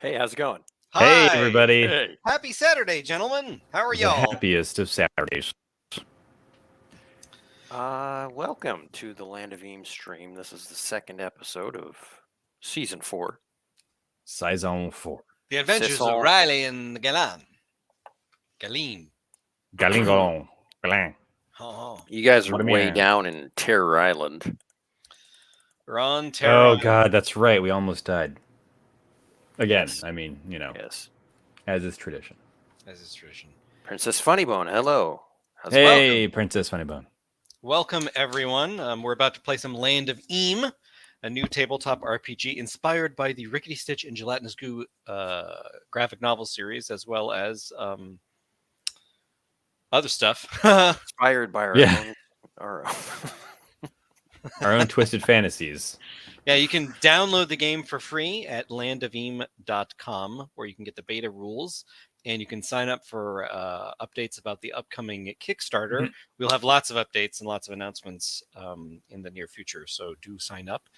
Hey, how's it going? Hey, Hi. everybody. Hey. Happy Saturday, gentlemen. How are The y'all? happiest of Saturdays. Welcome to the Land of Eames stream. This is the second episode of season 4. Saison 4. The Adventures of Saison. Riley and Galeen. Galeen. Galingalong. Galang. Oh, You guys are What a way man. down in Terror Island. we're on Terror Oh, Island. God, that's right. We almost died. Again, Yes. I mean, Yes. as is tradition. As is tradition. Princess Funnybone, hello. How's it Hey, Princess Funnybone. Welcome, everyone. We're about to play some Land of Eam, a new tabletop RPG inspired by the Rickety Stitch and Gelatinous Goo graphic novel series, as well as other stuff. inspired by our Yeah. own, our Our own twisted fantasies. Yeah, you can download the game for free at landoveam.com, where you can get the beta rules, and you can sign up for updates about the upcoming Kickstarter. Mhm. We'll have lots of updates and lots of announcements in the near future, so do sign up.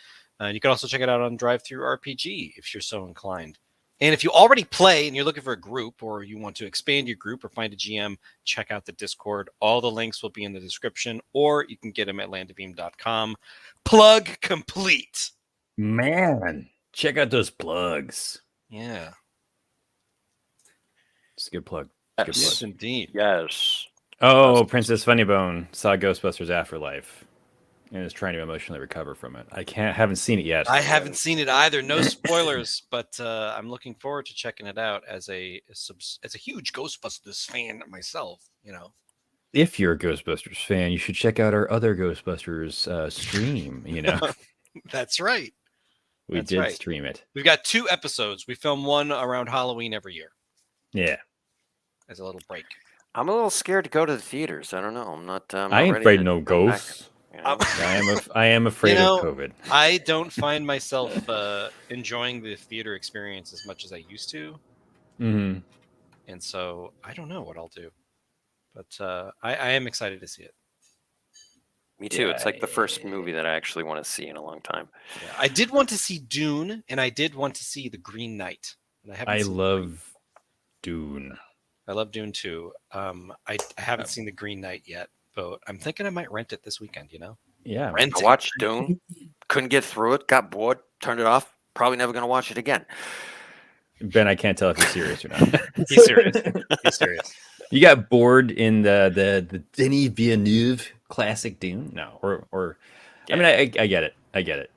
You can also check it out on Drive-Thru RPG if you're so inclined. And if you already play and you're looking for a group, or you want to expand your group or find a GM, check out the Discord. All the links will be in the description, or you can get them at landoveam.com. Plug complete. Man, check out those plugs. Yeah. It's a good plug. yes. Yes, indeed. Yes. Oh, Princess Funnybone saw Ghostbusters Afterlife and is trying to emotionally recover from it. Haven't seen it yet. I haven't seen it either. No spoilers, but I'm looking forward to checking it out as a huge Ghostbusters fan myself. You know, If you're a Ghostbusters fan, you should check out our other Ghostbusters stream. that's right. We That's did right. stream it. We've got 2 episodes. We film one around Halloween every year Yeah. as a little break. I'm a little scared to go to the theaters. I don't know. I'm not I ain't ready afraid to of no go back, ghosts. you know? I am afraid know, of COVID. I don't find myself enjoying the theater experience as much as I used to. Mm-hmm. And so I don't know what I'll do. But I am excited to see it. Me too. Yeah, It's like the first movie that I actually want to see in a long time. Yeah, I did want to see Dune, and I did want to see The Green Knight. And I haven't I seen love Dune. I love Dune too. I haven't seen The Green Knight yet, but I'm thinking I might rent it this weekend, you know? Yeah. Rent I it. watched Dune, couldn't get through it, got bored, turned it off. Probably never going to watch it again. Ben, I can't tell if you're serious or not. He's serious. He's serious. You got bored in the Denis Villeneuve classic Dune? No. Or Yeah. I mean, I get it. I get it.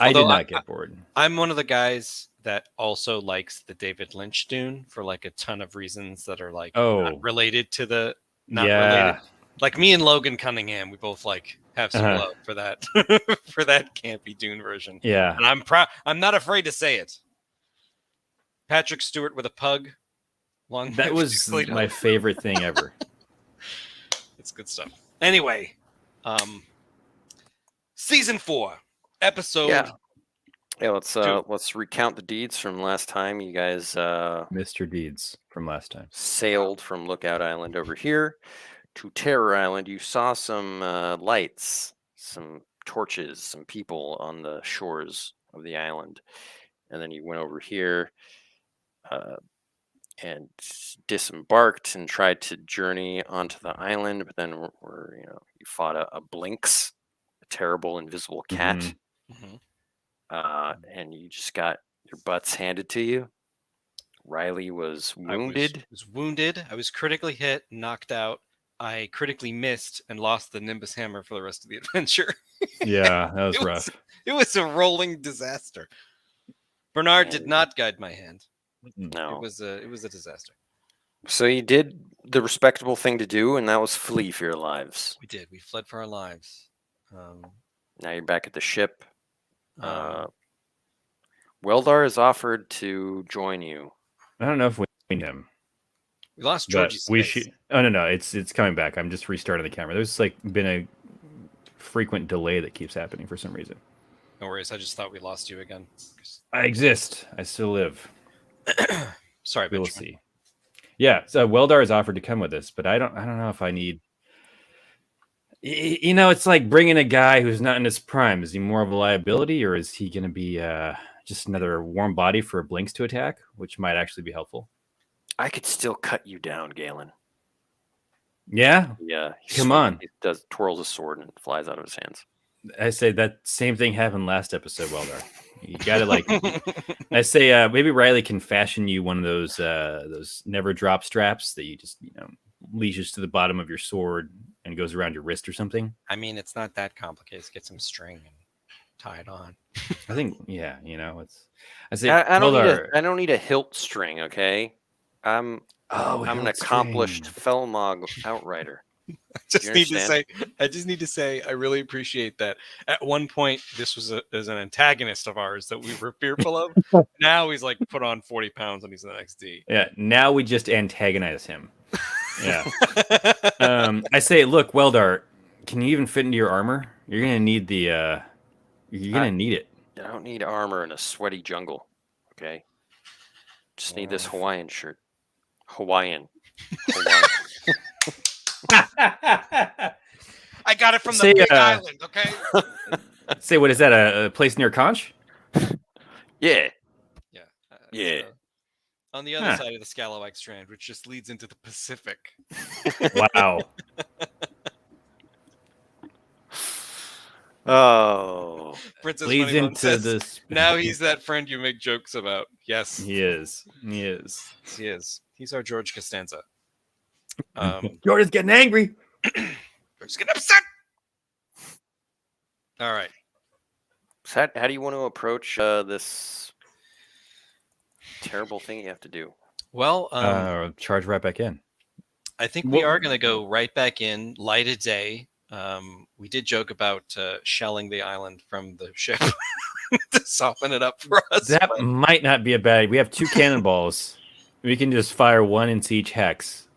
I Although did not get bored. I'm one of the guys that also likes the David Lynch Dune for like a ton of reasons that are like not related to the related. Like me and Logan Cunningham, we both like have some love for that for that campy Dune version. Yeah. And I'm proud. I'm not afraid to say it. Patrick Stewart with a pug. That was my favorite thing ever. It's good stuff. Anyway, season 4, episode. Yeah. Let's recount the deeds from last time. You guys Mr. Deeds from last time sailed from Lookout Island over here to Terror Island. You saw some lights, some torches, some people on the shores of the island, and then you went over here and disembarked and tried to journey onto the island. But then, you fought a Blinks, a terrible invisible cat, and you just got your butts handed to you. Riley was wounded. I was wounded. I was critically hit, knocked out. I critically missed and lost the Nimbus Hammer for the rest of the adventure. Yeah, that was rough. It was a rolling disaster. Bernard did not guide my hand. No, it was a disaster. So you did the respectable thing to do, and that was flee for your lives. We did. We fled for our lives. Now you're back at the ship. Weldar has offered to join you. I don't know if we need him. We lost Georgie's we space. should. Oh no, it's coming back. I'm just restarting the camera. There's like been a frequent delay that keeps happening for some reason. No worries. I just thought we lost you again. I exist. I still live. Sorry, we'll see. Yeah, so Weldar has offered to come with us, but I don't know if I need. It's like bringing a guy who's not in his prime. Is he more of a liability, or is he going to be just another warm body for Blinks to attack, which might actually be helpful. I could still cut you down, Galen. Yeah, Yeah. Come on. He twirls a sword and it flies out of his hands. I say that same thing happened last episode, Weldar. You gotta like. I say maybe Riley can fashion you one of those never drop straps that you just leashes to the bottom of your sword and goes around your wrist or something. I mean, it's not that complicated. Just get some string and tie it on. I think it's. I say I Weldar. don't need a hilt string, okay? I'm an hilt accomplished string. Felmog outrider. I just understand? need to say, I really appreciate that. At one point, this was an antagonist of ours that we were fearful of. Now he's like put on 40 pounds and he's an XD. Yeah, now we just antagonize him. Yeah. I say, look, Weldar, can you even fit into your armor? You're gonna need the. You're gonna need it. I don't need armor in a sweaty jungle, okay? Just need this Hawaiian shirt. Hawaiian. I got it from Say, the big island, okay? Say, what is that? A place near Conch? Yeah. Yeah. Yeah. On the other side of the Scalawag Strand, which just leads into the Pacific. Wow. Oh. Princess Leads Moneybone into says, this. now he's that friend you make jokes about. Yes. He is. He is. He is. He's our George Costanza. George is getting angry. George's getting upset. All right. So how do you want to approach this terrible thing you have to do? Well, Charge right back in. I think we are going to go right back in, light of day. We did joke about shelling the island from the ship to soften it up for us. That might not be a bad. We have 2 cannonballs. We can just fire one into each hex.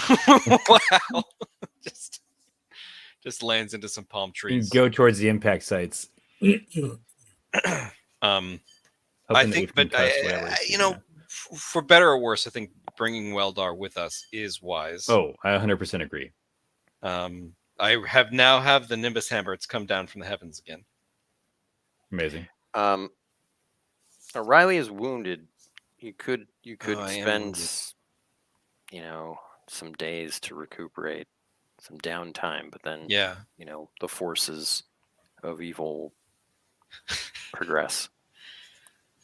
Wow. Just lands into some palm trees. Go towards the impact sites. I think, but for better or worse, I think bringing Weldar with us is wise. Oh, I 100% agree. I have the Nimbus Hammer. It's come down from the heavens again. Amazing. Riley is wounded. You could I am spend, wounded. some days to recuperate, some downtime, but then Yeah. The forces of evil progress.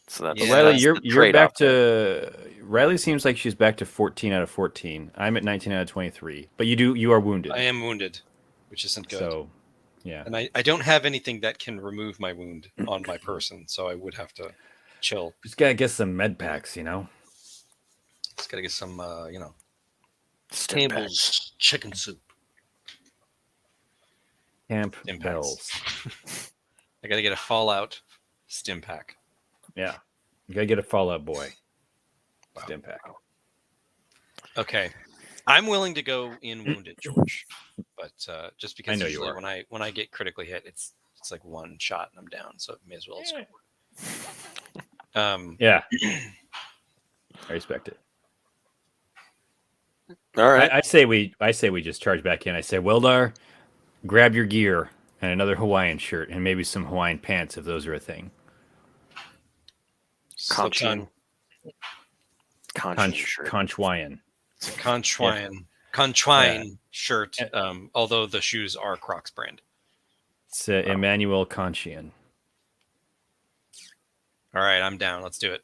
So that's Yeah. Riley, that's you're the trade-off back to. Riley seems like she's back to 14 out of 14. I'm at 19 out of 23. But you are wounded. I am wounded, which isn't good. So, yeah. And I don't have anything that can remove my wound on my person, so I would have to chill. Just gotta get some med packs, Just gotta get some, Stim packs. Campbell's chicken soup. Camp Stim packs. bells. I gotta get a Fallout stim pack. Yeah. You gotta get a Fallout Boy. Stim pack. Okay, I'm willing to go in wounded, George, but just because I know you usually are. when I get critically hit, it's like one shot and I'm down, so it may as well score. Yeah. I respect it. All right. I say we just charge back in. I say, Weldar, grab your gear and another Hawaiian shirt and maybe some Hawaiian pants if those are a thing. Conchian. Conchwaian. It's a Conchwine shirt, although the shoes are Crocs brand. It's Emmanuel Conchian. All right, I'm down. Let's do it.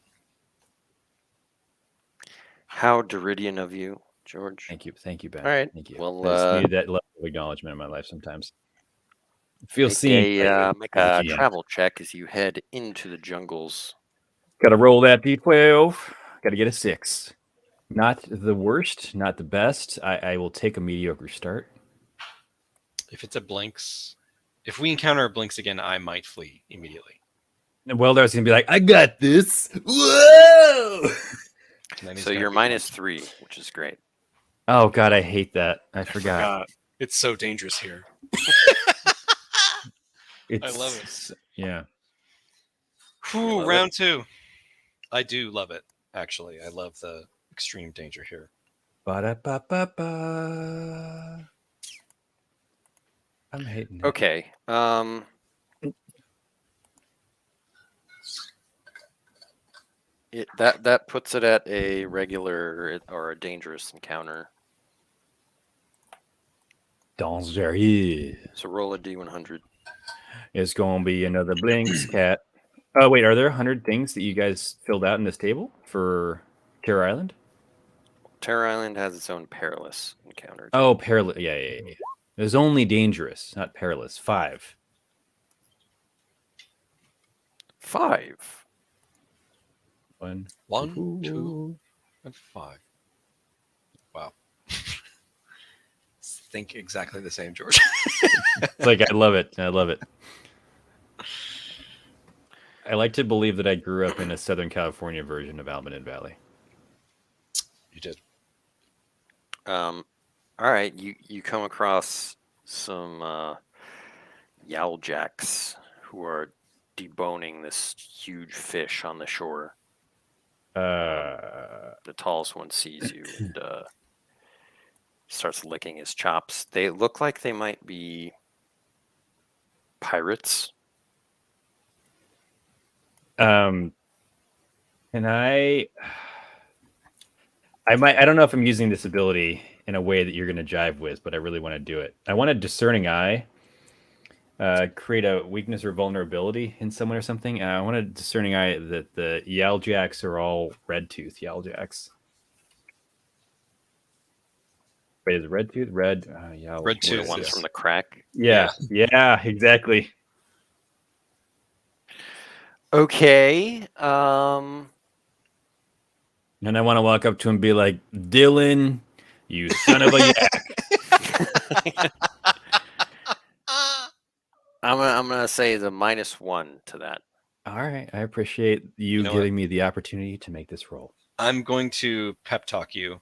How Deridian of you, George. Thank you, Ben. All right. Thank you. Well, I just need that level of acknowledgement in my life sometimes. Feels seen. Make a travel check as you head into the jungles. Gotta roll that D12. Gotta get a 6. Not the worst, not the best. I will take a mediocre start. If it's a Blinks, if we encounter a Blinks again, I might flee immediately. And Weldar's gonna be like, I got this. Whoa! So you're -3, which is great. Oh God, I hate that. I forgot. It's so dangerous here. I love it. Yeah. Whew, round 2. I do love it, actually. I love the extreme danger here. Ba-da-ba-ba-ba. I'm hating it. Okay. That puts it at a regular or a dangerous encounter. Dangereux. So roll a d100. It's gonna be another Blinks cat. Oh wait, are there 100 things that you guys filled out in this table for Terror Island? Terror Island has its own perilous encounter. Oh, perilous. Yeah. There's only dangerous, not perilous. 5. 5. 1, 1, 2, and 5. Wow. Think exactly the same, George. It's like I love it. I love it. I like to believe that I grew up in a Southern California version of Almaden Valley. You did. All right, you come across some Yowljacks who are deboning this huge fish on the shore. The tallest one sees you and starts licking his chops. They look like they might be pirates. And I don't know if I'm using this ability in a way that you're going to jive with, but I really want to do it. I want a discerning eye, create a weakness or vulnerability in someone or something. I want a discerning eye that the Yowljacks are all red tooth Yowljacks. Wait, is it red tooth? Red Red tooth. The ones yes. from the crack. Yeah, exactly. Okay. And I want to walk up to him and be like, Dylan, you son of a yak. I'm gonna say the -1 to that. All right. I appreciate you giving me the opportunity to make this roll. I'm going to pep talk you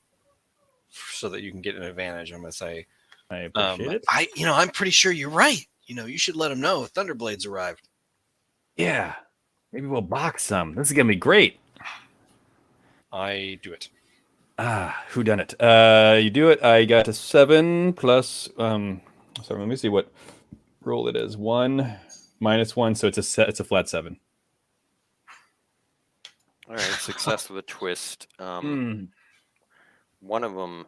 so that you can get an advantage. I'm going to say, I appreciate it. I'm pretty sure you're right. You should let them know Thunderblades arrived. Yeah. Maybe we'll box some. This is going to be great. I do it. Who done it? You do it. I got a 7 plus. Sorry, let me see what roll it is. 1 -1, so it's a flat 7. All right, success with a twist. One of them,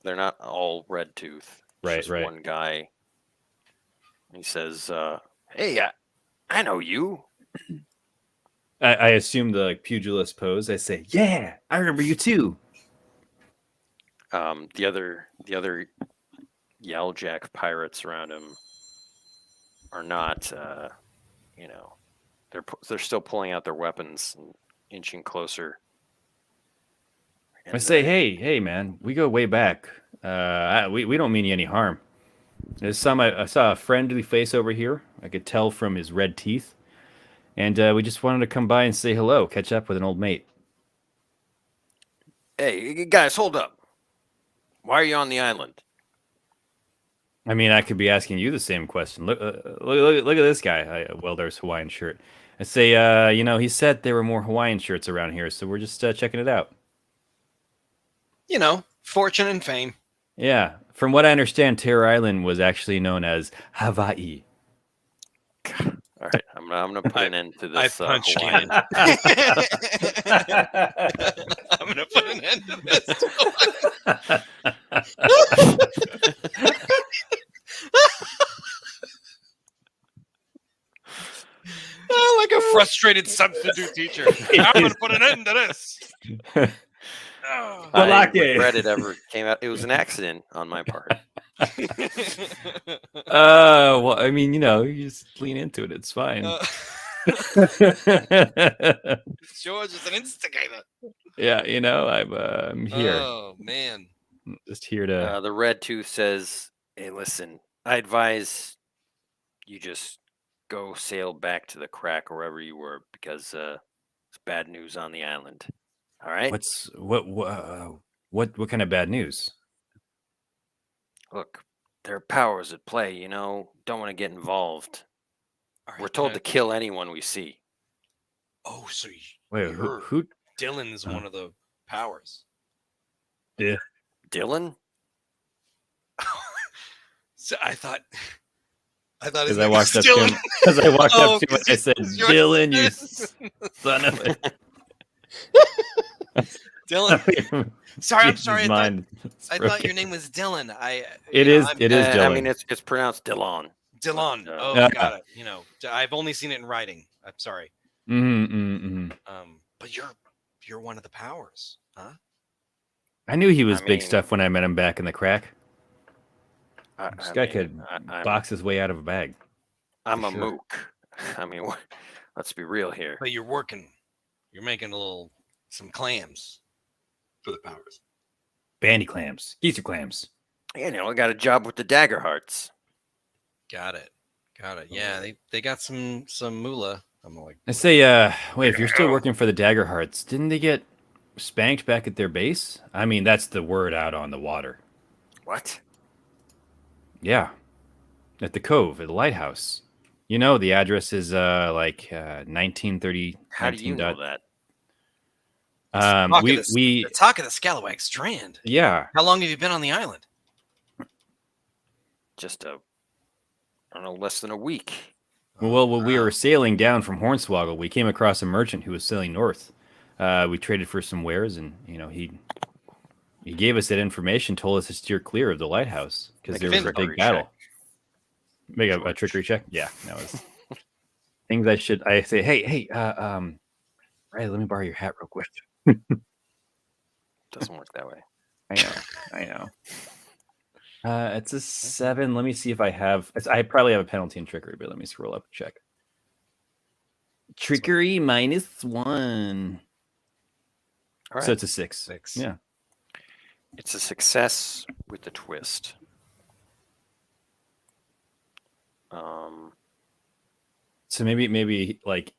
they're not all red tooth. Right. One guy. He says, "Hey, I know you." I assume the pugilist pose. I say, "Yeah, I remember you too." The other Yowljack pirates around him are not. They're still pulling out their weapons and inching closer. And I say, hey, man, we go way back. We don't mean you any harm. I saw a friendly face over here. I could tell from his red teeth. And we just wanted to come by and say hello, catch up with an old mate. Hey, guys, hold up. Why are you on the island? I mean, I could be asking you the same question. Look at this guy. Welder's Hawaiian shirt. I say, he said there were more Hawaiian shirts around here, so we're just checking it out. Fortune and fame. Yeah. From what I understand, Terror Island was actually known as Hawaii. All right, I'm gonna put an end to this. I punched Hawaiian. I'm gonna put an end to this. Like a frustrated substitute teacher. I'm gonna put an end to this. I regret it ever came out. It was an accident on my part. Well, I mean, you just lean into it. It's fine. George is an instigator. Yeah, I'm here. Oh man, Just here to. The red tooth says, "Hey, listen. I advise you just go sail back to the crack or wherever you were because it's bad news on the island. All right. What kind of bad news? Look, there are powers at play. Don't want to get involved. All right, We're told to kill anyone we see." Oh, so Wait, who? Dylan's one of the powers. Yeah. Dylan? So I thought Because his I name walked was up to Dylan. him. Because I walked up to him and I said, Yours- "Dylan, you son of a." Dylan. Sorry, I'm Jesus, sorry. mine is I thought your broken. name was Dylan. It you know, is. I'm It is I Dylan. mean, it's pronounced Dillon. Dylan. But, Oh, Yeah. got it. I've only seen it in writing. I'm sorry. But you're one of the powers, huh? I knew he was I big mean, stuff when I met him back in the crack. This I guy mean, could I'm box his way out of a bag. I'm for a sure. mook. I mean, let's be real here. But you're working. You're making some clams for the powers. Bandy clams, geezer clams. You know, I got a job with the Dagger Hearts. Got it. Yeah, they got some moolah. I'm like, I say, wait, if you're still working for the Dagger Hearts, didn't they get spanked back at their base? I mean, that's the word out on the water. What? Yeah, at the Cove, at the lighthouse. You know, the address is 1930. How do you know that? We talk of the Scalawag Strand. yeah. How long have you been on the island? Just I don't know, less than a week. Well, when we were sailing down from Hornswoggle, we came across a merchant who was sailing north. We traded for some wares, and he gave us that information, told us to steer clear of the lighthouse because Make there a was a big trickery battle. check. Make a trickery check? Yeah, that was things I should. I say, hey, Riley, let me borrow your hat real quick. Doesn't work that way. I know. It's a 7. Let me see if I have. I probably have a penalty in trickery, but let me scroll up and check. Trickery -1. All right. So it's a 6. 6. Yeah. It's a success with a twist. So maybe like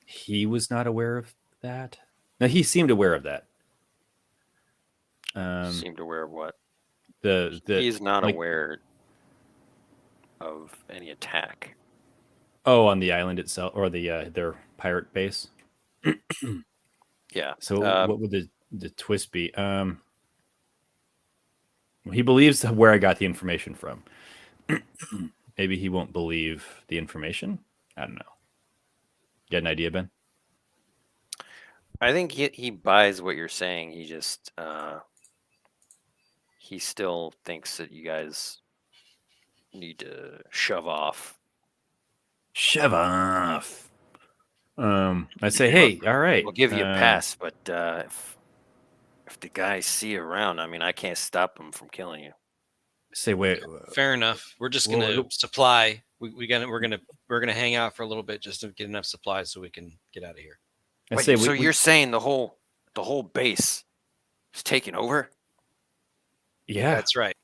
he was not aware of that. No, he seemed aware of that. Seemed aware of what? The He's not like, aware of any attack. Oh, on the island itself, or the their pirate base. Yeah. So what would the twist be? He believes where I got the information from. Maybe he won't believe the information. I don't know. Get an idea, Ben? I think he buys what you're saying. He just he still thinks that you guys need to shove off. Shove off. I say, hey, all right. We'll give you a pass, but if the guys see you around, I mean, I can't stop them from killing you. Say, wait. Fair enough. We're just gonna supply. We're gonna hang out for a little bit just to get enough supplies so we can get out of here. I say, so you're saying the whole base is taken over? Yeah, That's right.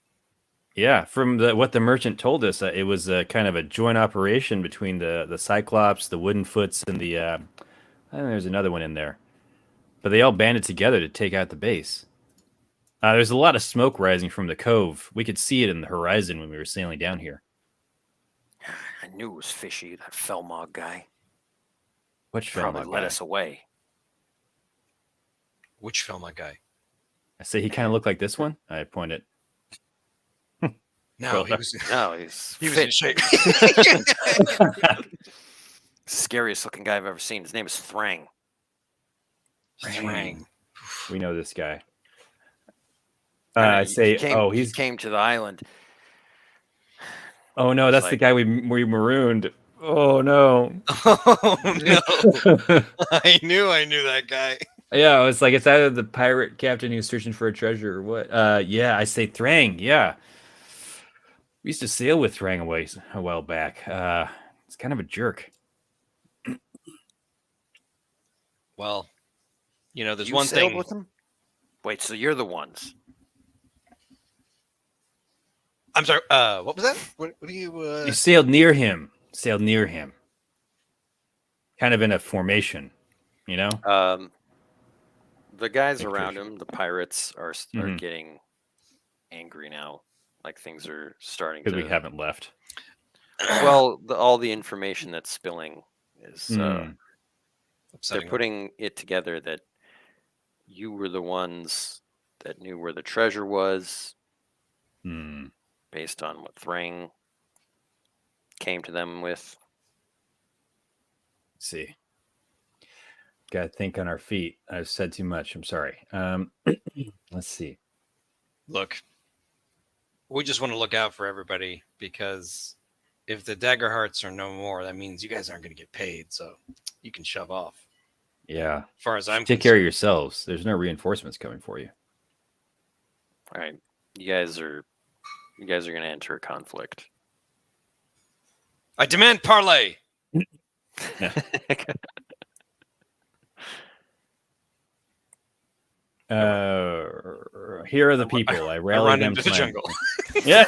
Yeah, from what the merchant told us, it was kind of a joint operation between the Cyclops, the Wooden Foots, and the I think there's another one in there, but they all banded together to take out the base. There's a lot of smoke rising from the cove. We could see it in the horizon when we were sailing down here. I knew it was fishy. That Felmog guy Which probably Felmog led guy? us away. Which Felmog guy? I say he kind of looked like this one. I pointed. No, he was. No, he's He was fit. in shape. Scariest looking guy I've ever seen. His name is Thrang. Thrang. We know this guy. And I say, he came to the island. Oh no, that's the guy we marooned. Oh no. Oh no! I knew that guy. Yeah, it's like it's either the pirate captain who's searching for a treasure or what. Yeah, I say Thrang. Yeah, we used to sail with Thrang a while back. It's kind of a jerk. Well, there's You one sailed thing. with him? Wait, so you're the ones? I'm sorry. What was that? What do you? You sailed near him. Kind of in a formation, The guys Big around fish. him, the pirates, are Mhm. getting angry now. Like things are starting because to. we haven't left. Well, all the information that's spilling is Mm. they're upsetting. putting it together that you were the ones that knew where the treasure was, Mm. based on what Thrang came to them with. See, Gotta think on our feet. I've said too much. I'm sorry. Let's see. Look, we just want to look out for everybody because if the dagger hearts are no more, that means you guys aren't going to get paid. So you can shove off. Yeah. As far as I'm Take care of concerned. yourselves. There's no reinforcements coming for you. All right, you guys are going to enter a conflict. I demand parley. Here are the people. I rally run them into to the my- jungle. Yeah.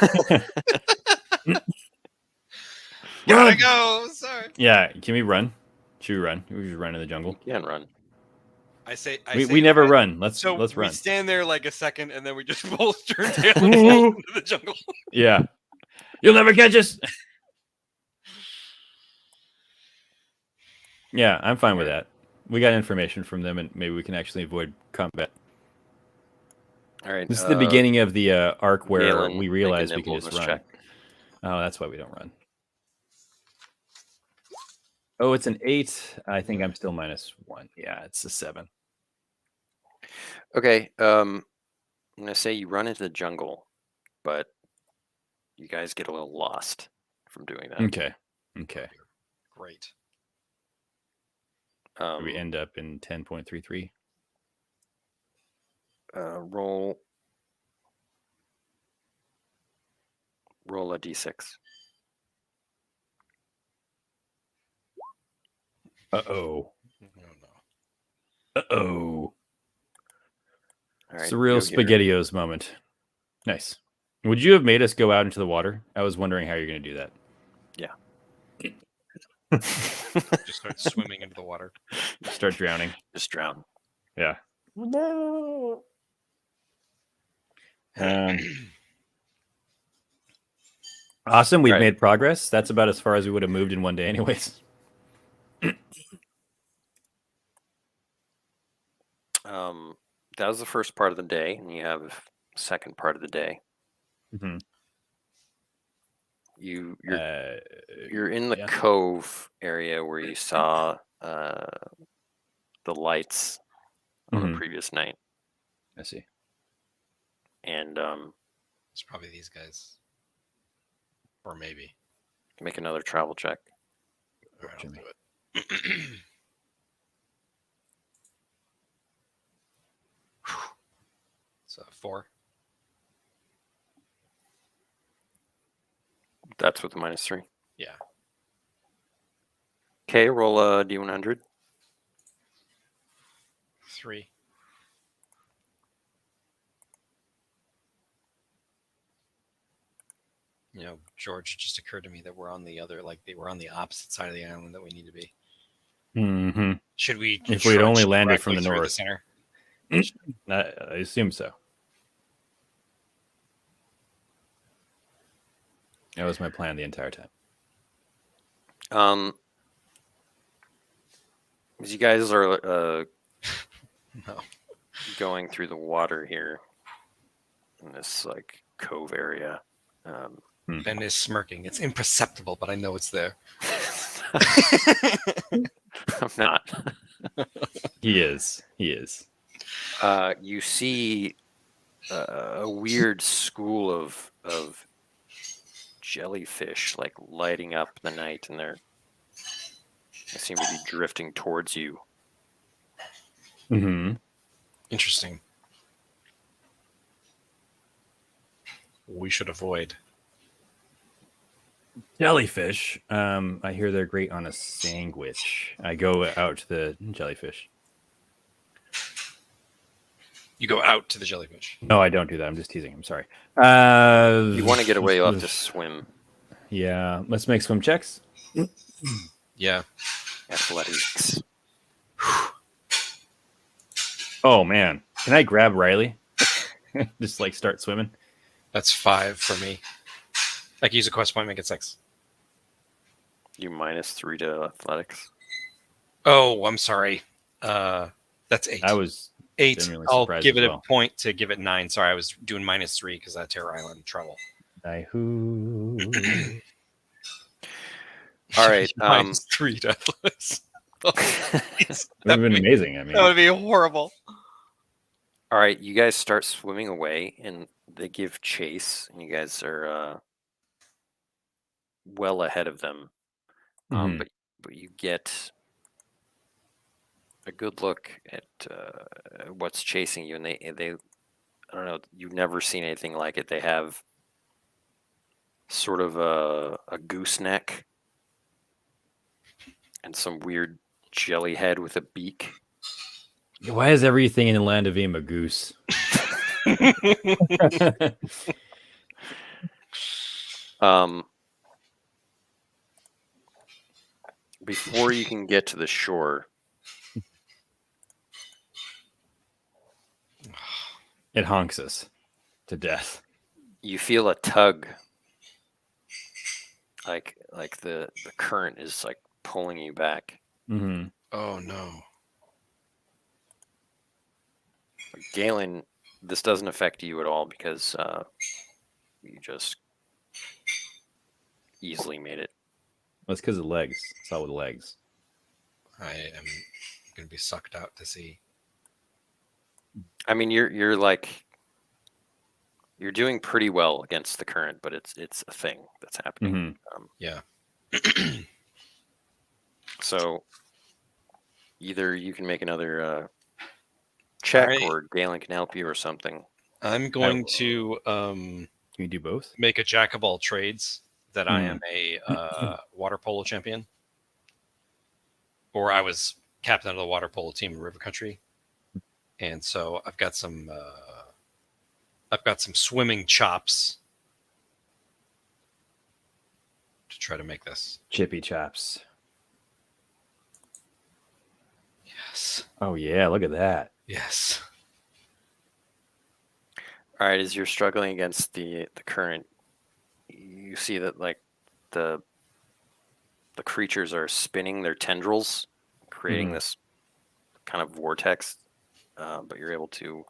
Gotta Run! go. Sorry. Yeah. Can we run? Should we run? We should run in the jungle. You can run. I say We never run. Let's So run. we stand there like a second, and then we just both turn tail and fall into the jungle. Yeah. You'll never catch us. Yeah, I'm fine with that. We got information from them, and maybe we can actually avoid combat. All right. This is the beginning of the arc where Galen, we make a realize we can just nimbleness run. check. Oh, that's why we don't run. Oh, it's an 8. I think I'm still -1. Yeah, it's a 7. Okay. I'm going to say you run into the jungle, but you guys get a little lost from doing that. Okay. Okay. Great. We end up in 10.33. Roll a d6. Uh-oh. No. Uh-oh. All It's right, a real you hear- SpaghettiOs moment. Nice. Would you have made us go out into the water? I was wondering how you're going to do that. Just start swimming into the water. Start drowning. Just drown. Yeah. Awesome. We've Right. made progress. That's about as far as we would have moved in one day anyways. That was the first part of the day, and you have the second part of the day. Mhm. You're in the yeah. cove area where you saw the lights on Mhm. the previous night, I see. and It's probably these guys. Or maybe. make another travel check. All right, I'll Jimmy. do it. So 4. That's with the -3. Yeah. Okay, roll a d100. 3. You know, George, it just occurred to me that we're on the other, like they were on the opposite side of the island that we need to be. Mm-hmm. Should we? If we had only trudge landed from directly the through north. center? I assume so. That was my plan the entire time. As you guys are No. going through the water here in this like cove area. Ben is smirking. It's imperceptible, but I know it's there. I'm not. He is. He is. You see a weird school of jellyfish like lighting up the night, and they seem to be drifting towards you. Mm-hmm. Interesting. We should avoid. Jellyfish. I hear they're great on a sandwich. I go out to the jellyfish. You go out to the jellyfish. No, I don't do that. I'm just teasing. I'm sorry. You want to get away, you'll have to swim. Yeah. Let's make swim checks. Yeah. Athletics. Oh man, can I grab Riley? Just like start swimming. That's 5 for me. I can use a quest point, make it 6. You -3 to athletics. Oh, I'm sorry. That's 8. I was 8. genuinely I'll surprised give as it well. a point to give it 9. Sorry, I was doing -3 because that Terror Island trouble. who. All right. -3 to athletics. would have been amazing. I mean, That would be horrible. All right, you guys start swimming away, and they give chase, and you guys are well ahead of them. Mhm. But you get a good look at what's chasing you, and they I don't know, you've never seen anything like it. They have sort of a gooseneck and some weird jelly head with a beak. why is everything in the land of Im a goose? Before you can get to the shore, It honks us to death. you feel a tug. Like the current is like pulling you back. Mm-hmm. Oh no. Galen, this doesn't affect you at all because you just easily made it. That's because of the legs. It's all with the legs. I am going to be sucked out to sea. I mean, you're doing pretty well against the current, but it's a thing that's happening. Yeah. So either you can make another check, Alright. or Galen can help you, or something. I'm going to Can you do both? make a jack of all trades that I am a water polo champion, or I was captain of the water polo team in River Country, and so I've got some swimming chops to try to make this. Chippy chops. Yes. Oh yeah, look at that. Yes. All right, as you're struggling against the current, you see that like the creatures are spinning their tendrils, creating this kind of vortex, but you're able to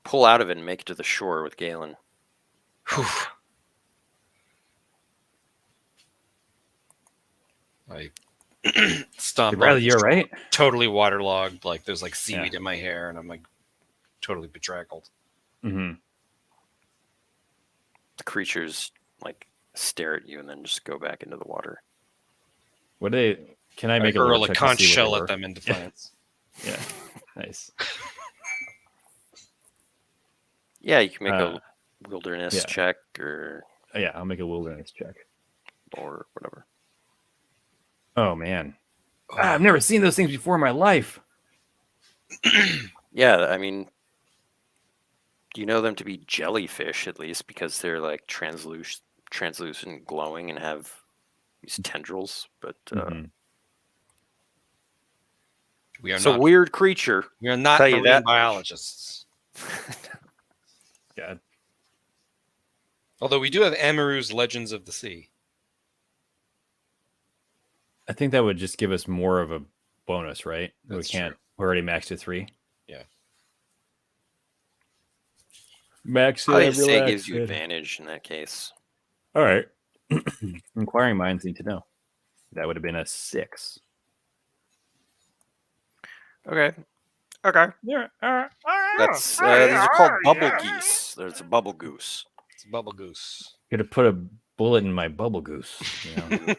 pull out of it and make it to the shore with Galen. Whew. I stomp. Riley, you're right. Totally waterlogged. Like there's like seaweed in my hair, and I'm like totally bedraggled. Mm-hmm. The creatures like stare at you and then just go back into the water. What do they? Can I make a hurl little a check to conch see what they shell were? at them in defiance. Yeah, nice. Yeah, you can make a wilderness check or Yeah, I'll make a wilderness check. whatever. Oh man, I've never seen those things before in my life. Yeah, I mean, you know them to be jellyfish at least because they're like translucent, glowing, and have these tendrils. But We are it's a not weird creature. we are not tell you marine that much. biologists. God. Although we do have Amaru's Legends of the Sea. I think that would just give us more of a bonus, right? That's we can't. true. We're already maxed at 3. Yeah. Max I'd say it gives you advantage in that case. All right. Inquiring minds need to know. That would have been a 6. Okay. Yeah. That's these are called bubble geese. There's a bubble goose. It's a bubble goose. Could have put a bullet in my bubble goose. You know?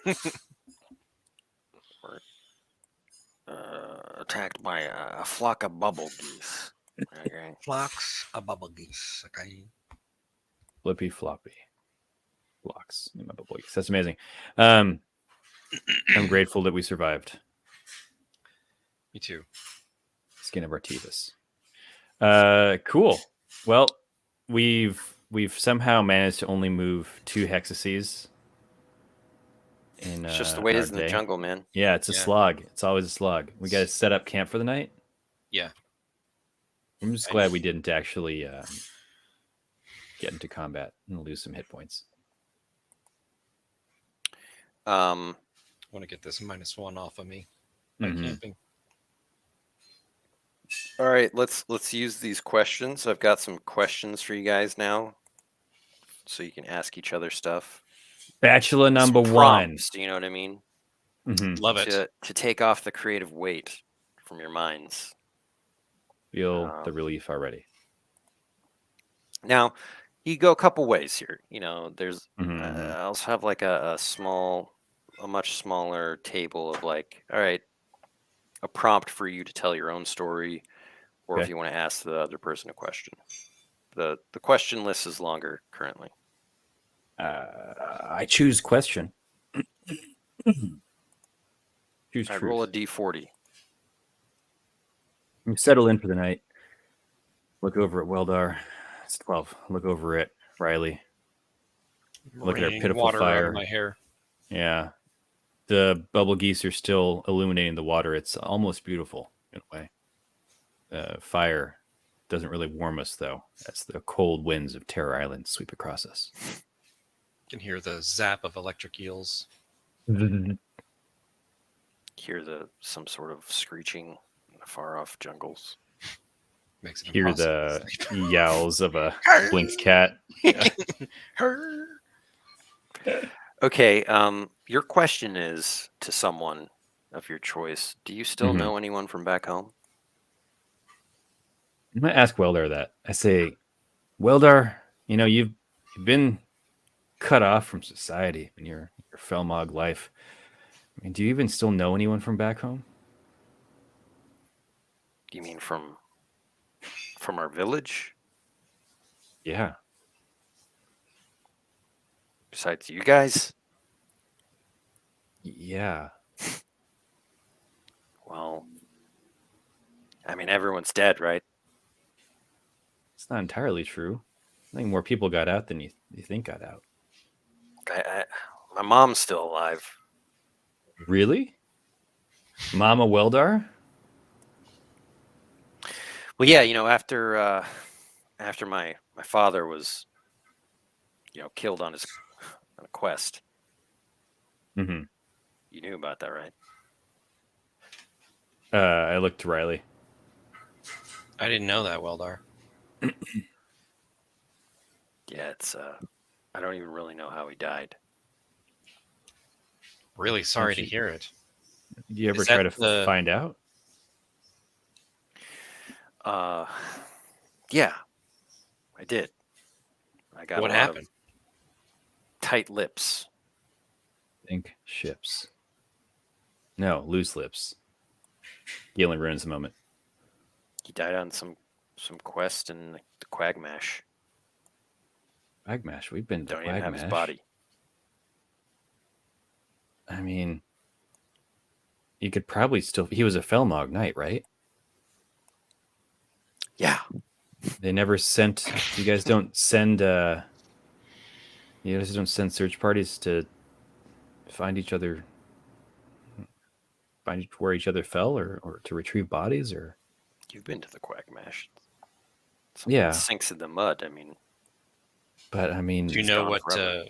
Attacked by a flock of bubble geese. Okay. Flocks of bubble geese. Okay. Flippy floppy blocks in my bubble geese. That's amazing. I'm grateful that we survived. Me too. Skin of Artivus. Cool. Well, we've somehow managed to only move 2 hexacies. It's just the way it is in the jungle, man. Yeah, it's a slog. It's always a slog. We got to set up camp for the night. Yeah. I'm just glad we didn't actually get into combat and lose some hit points. I want to get this -1 off of me by camping. All right, let's use these questions. I've got some questions for you guys now, so you can ask each other stuff. Bachelor number Some 1. prompts, do you know what I mean? Love it. To take off the creative weight from your minds. Feel the relief already. Now, you go a couple ways here. There's Mhm. I also have like a much smaller table of like, all right, a prompt for you to tell your own story, or if Okay. you want to ask the other person a question. The question list is longer currently. I choose question. Choose I roll a truth. d40. You settle in for the night. Look over at Weldar. It's 12. Look over at Riley. Look at our Raining pitiful water out of fire. my hair. Yeah. The bubble geese are still illuminating the water. It's almost beautiful in a way. Fire doesn't really warm us, though, as the cold winds of Terror Island sweep across us. You can hear the zap of electric eels. Hear some sort of screeching in the far off jungles. Makes it Hear impossible. the yowls of a Blinks cat. Okay, your question is to someone of your choice. Do you still Mhm. know anyone from back home? I'm gonna ask Weldar that. I say, Weldar, you've been cut off from society in your Felmog life. I mean, do you even still know anyone from back home? Do you mean from our village? Yeah. Besides you guys? Yeah. Well, I mean, everyone's dead, right? It's not entirely true. I think more people got out than you think got out. My mom's still alive. Really? Mama Weldar? Well, yeah, after my father was, killed on a quest. Mm-hmm. You knew about that, right? I looked to Riley. I didn't know that, Weldar. Yeah, it's I don't even really know how he died. Really sorry to hear it. Did you ever Is try that to find out? Yeah, I did. I got What a lot happened? of tight lips. Think ships. No, loose lips. Galen ruins the moment. He died on some quest in the Quagmash. Quagmash. We've been to Don't even have his Quagmash. body. I mean, you could probably still. He was a Felmog Knight, right? Yeah. They never sent. You guys don't send. You guys don't send search parties to find each other, find where each other fell, or to retrieve bodies, or. You've been to the Quagmash. Something Yeah, sinks in the mud. I mean, but I mean, Do you He's know gone what? forever.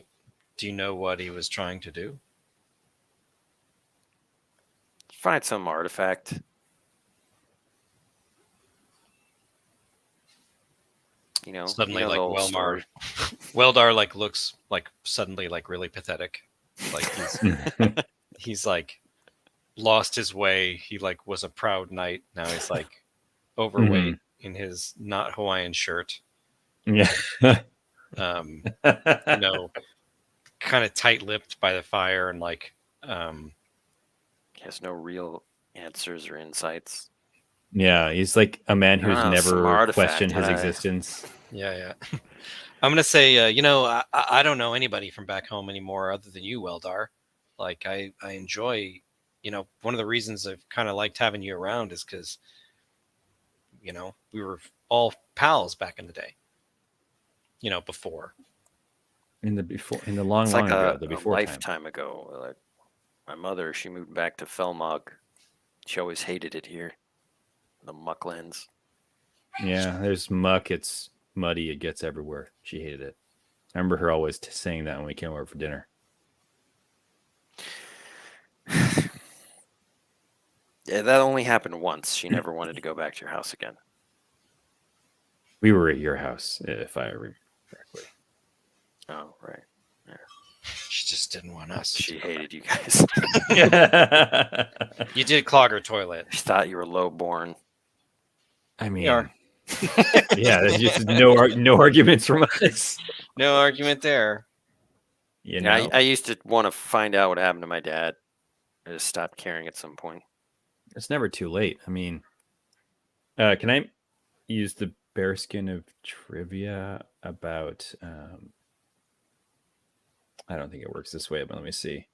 Do you know what he was trying to do? find some artifact. Suddenly, the like whole story. Weldar, like looks like suddenly like really pathetic. Like he's like lost his way. He like was a proud knight. Now he's like overweight in his not Hawaiian shirt. yeah. Um, kind of tight-lipped by the fire and like He has no real answers or insights. Yeah, he's like a man who's some never artifact, questioned his huh? existence. yeah. I'm gonna say, I don't know anybody from back home anymore other than you, Weldar. Like I enjoy, one of the reasons I've kind of liked having you around is because, we were all pals back in the day. Before. In the long, It's long like ago, the a before time. lifetime ago. Like my mother, she moved back to Felmog. She always hated it here. The mucklands. Yeah, there's muck. It's muddy. It gets everywhere. She hated it. I remember her always saying that when we came over for dinner. Yeah, that only happened once. She never wanted to go back to your house again. We were at your house, if I remember correctly. Oh, right. Yeah. She's just just didn't want us. She hated you guys. You did clog her toilet. She thought you were low-born. I mean, We are. yeah, there's just no arguments from us. No argument there. You Yeah, know, I used to want to find out what happened to my dad. I just stopped caring at some point. it's never too late. I mean, can I use the bearskin of trivia about? I don't think it works this way, but let me see.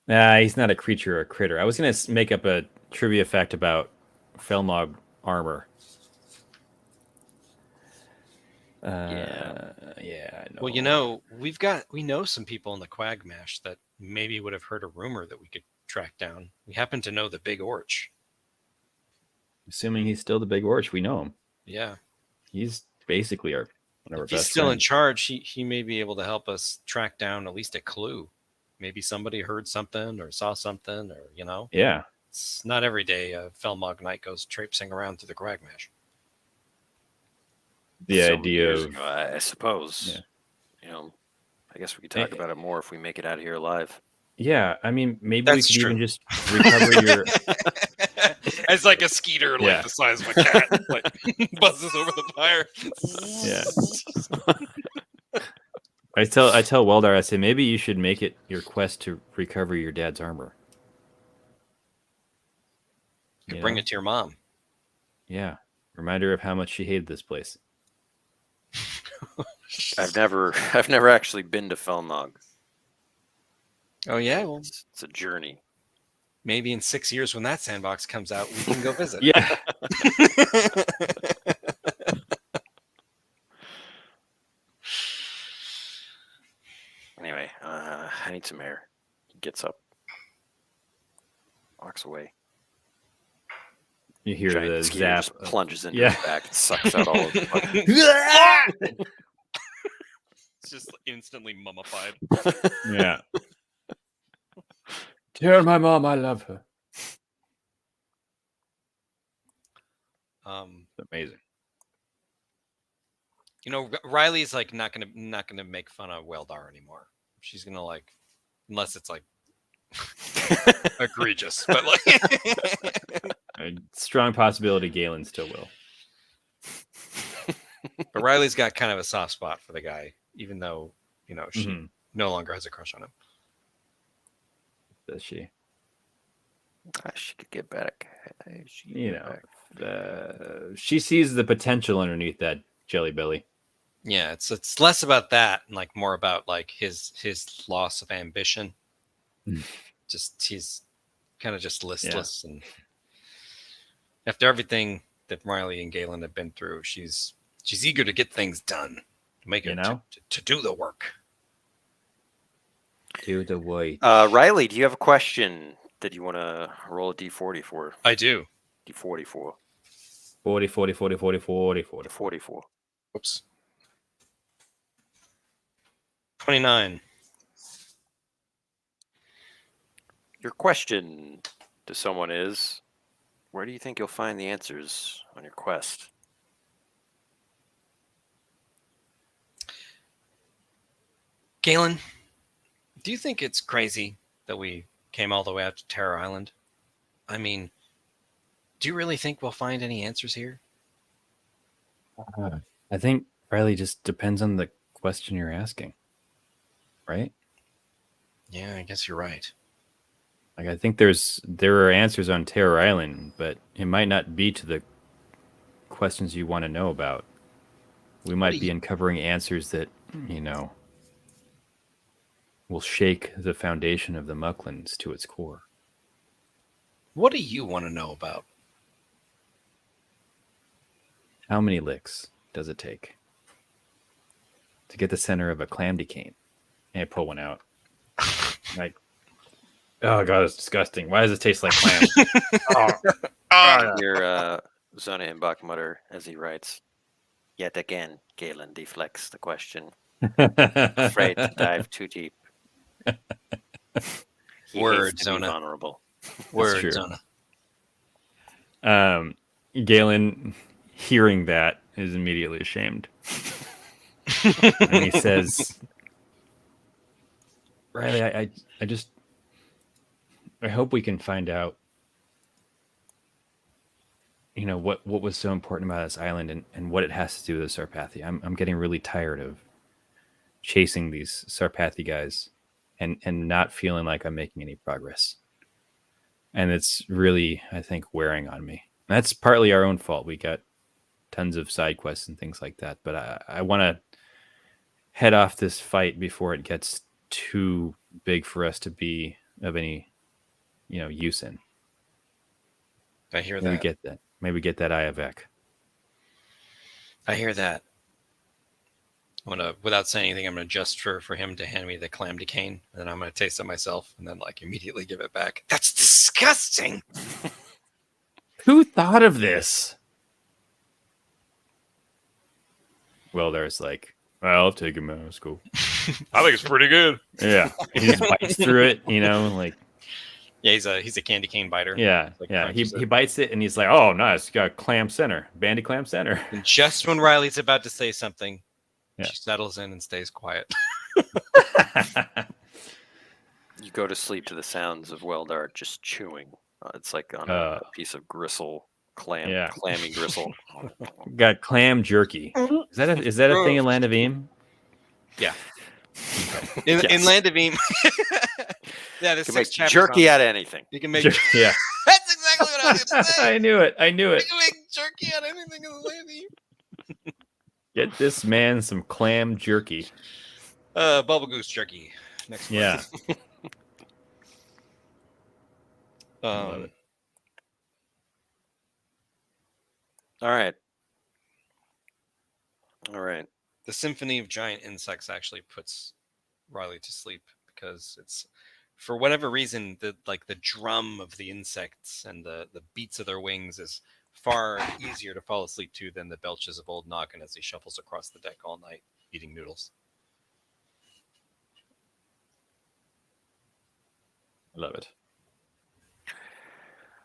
He's not a creature or a critter. I was gonna make up a trivia fact about Felmog armor. Yeah. I know. Well, we know some people in the Quagmash that maybe would have heard a rumor that we could track down. We happen to know the Big Orch. Assuming he's still the big orch, we know him. Yeah. He's basically one of our If he's best still in friends. charge, he may be able to help us track down at least a clue. Maybe somebody heard something or saw something, or Yeah. it's not every day a Felmog Knight goes traipsing around through the Quagmash. The So many idea years of ago, I suppose. Yeah. I guess we could talk about it more if we make it out of here alive. Yeah, I mean, maybe we That's could even true. just recover your. It's like a skeeter, like Yeah. the size of a cat, like buzzes over the fire. Yeah. I tell Weldar, I say maybe you should make it your quest to recover your dad's armor. You bring it to your mom. Yeah, remind her of how much she hated this place. I've never actually been to Felmog. Oh yeah, well, It's a journey. maybe in 6 years when that sandbox comes out, we can go visit. Yeah. Anyway, I need some air. He gets up, walks away. You hear Giant the mosquito zap. just plunges into Yeah. his back and sucks out all of the blood. It's just instantly mummified. Yeah. Tell my mom I love her. Amazing. Riley's like not gonna make fun of Weldar anymore. She's gonna like, unless it's like egregious, but like. A strong possibility Galen still will. But Riley's got kind of a soft spot for the guy, even though she Mhm. no longer has a crush on him. Does she? She could get back. She sees the potential underneath that jelly belly. Yeah, it's less about that and like more about like his loss of ambition. Just he's kind of just listless, and after everything that Riley and Galen have been through, she's eager to get things done, to make it to do the work. Do the white. Riley, do you have a question that you want to roll a d40 for? I do. D40 for 40, 40, 40, 40, 40, 40. 44. Oops. 29. Your question to someone is, where do you think you'll find the answers on your quest? Galen, do you think it's crazy that we came all the way out to Terror Island? I mean, do you really think we'll find any answers here? I think Riley just depends on the question you're asking, right? Yeah, I guess you're right. Like I think there are answers on Terror Island, but it might not be to the questions you want to know about. We might be uncovering answers that, will shake the foundation of the Mucklands to its core. What do you want to know about? How many licks does it take to get the center of a clam decane? And I pull one out. Like, oh god, it's disgusting. Why does it taste like clam? Your Zona Imbach mutter as he writes, yet again, Galen deflects the question. Afraid to dive too deep. He Word, hates to be Zona. vulnerable. Word, true. Zona. Galen, hearing that, is immediately ashamed. And he says, Riley, I hope we can find out, what was so important about this island and what it has to do with the Sarpathi. I'm getting really tired of chasing these Sarpathi guys and not feeling like I'm making any progress. And it's really, I think, wearing on me. That's partly our own fault. We got tons of side quests and things like that. But I want to head off this fight before it gets too big for us to be of any, use in. I hear Maybe that. get that. Maybe get that Eye of Ek. I hear that. I'm gonna, without saying anything, I'm gonna gesture for him to hand me the clam de cane, and then I'm gonna taste it myself, and then immediately give it back. That's disgusting. Who thought of this? Well, there's I'll take him out. It's cool. I think it's pretty good. Yeah, he just bites through it. Yeah, he's a candy cane biter. Yeah, yeah. He bites it and he's like, "Oh, nice, got clam center, bandy clam center." And just when Riley's about to say something, Yeah. she settles in and stays quiet. You go to sleep to the sounds of Weldar just chewing. It's like on a piece of gristle, clammy gristle. Got clam jerky. Is that a thing in Land of Eam? Yeah. Okay. In Land of Eam. Yeah, there's You can 6 make chapters jerky on out of anything. it. You can make. Yeah. That's exactly what I was going to say. I knew it. You can make jerky out of anything in the Land of Eam. Get this man some clam jerky. Bubble goose jerky. Next one. Yeah. All right. The Symphony of Giant Insects actually puts Riley to sleep because it's, for whatever reason, the drum of the insects and the beats of their wings is far easier to fall asleep to than the belches of Old Noggin as he shuffles across the deck all night eating noodles. I love it.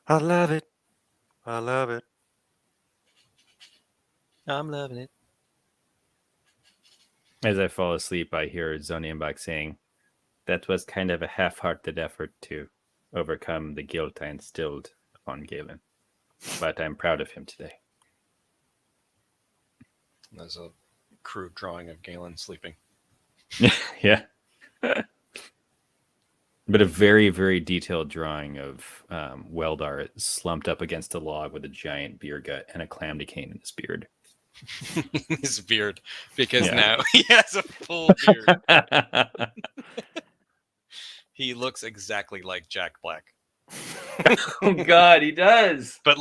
I love it. I love it. I'm loving it. As I fall asleep, I hear Zonienbach saying, "That was kind of a half-hearted effort to overcome the guilt I instilled upon Galen. But I'm proud of him today." There's a crude drawing of Galen sleeping. Yeah. But a very, very detailed drawing of Weldar slumped up against a log with a giant beer gut and a clam de cane in his beard. His beard, because Yeah. now he has a full beard. He looks exactly like Jack Black. Oh, God, he does. But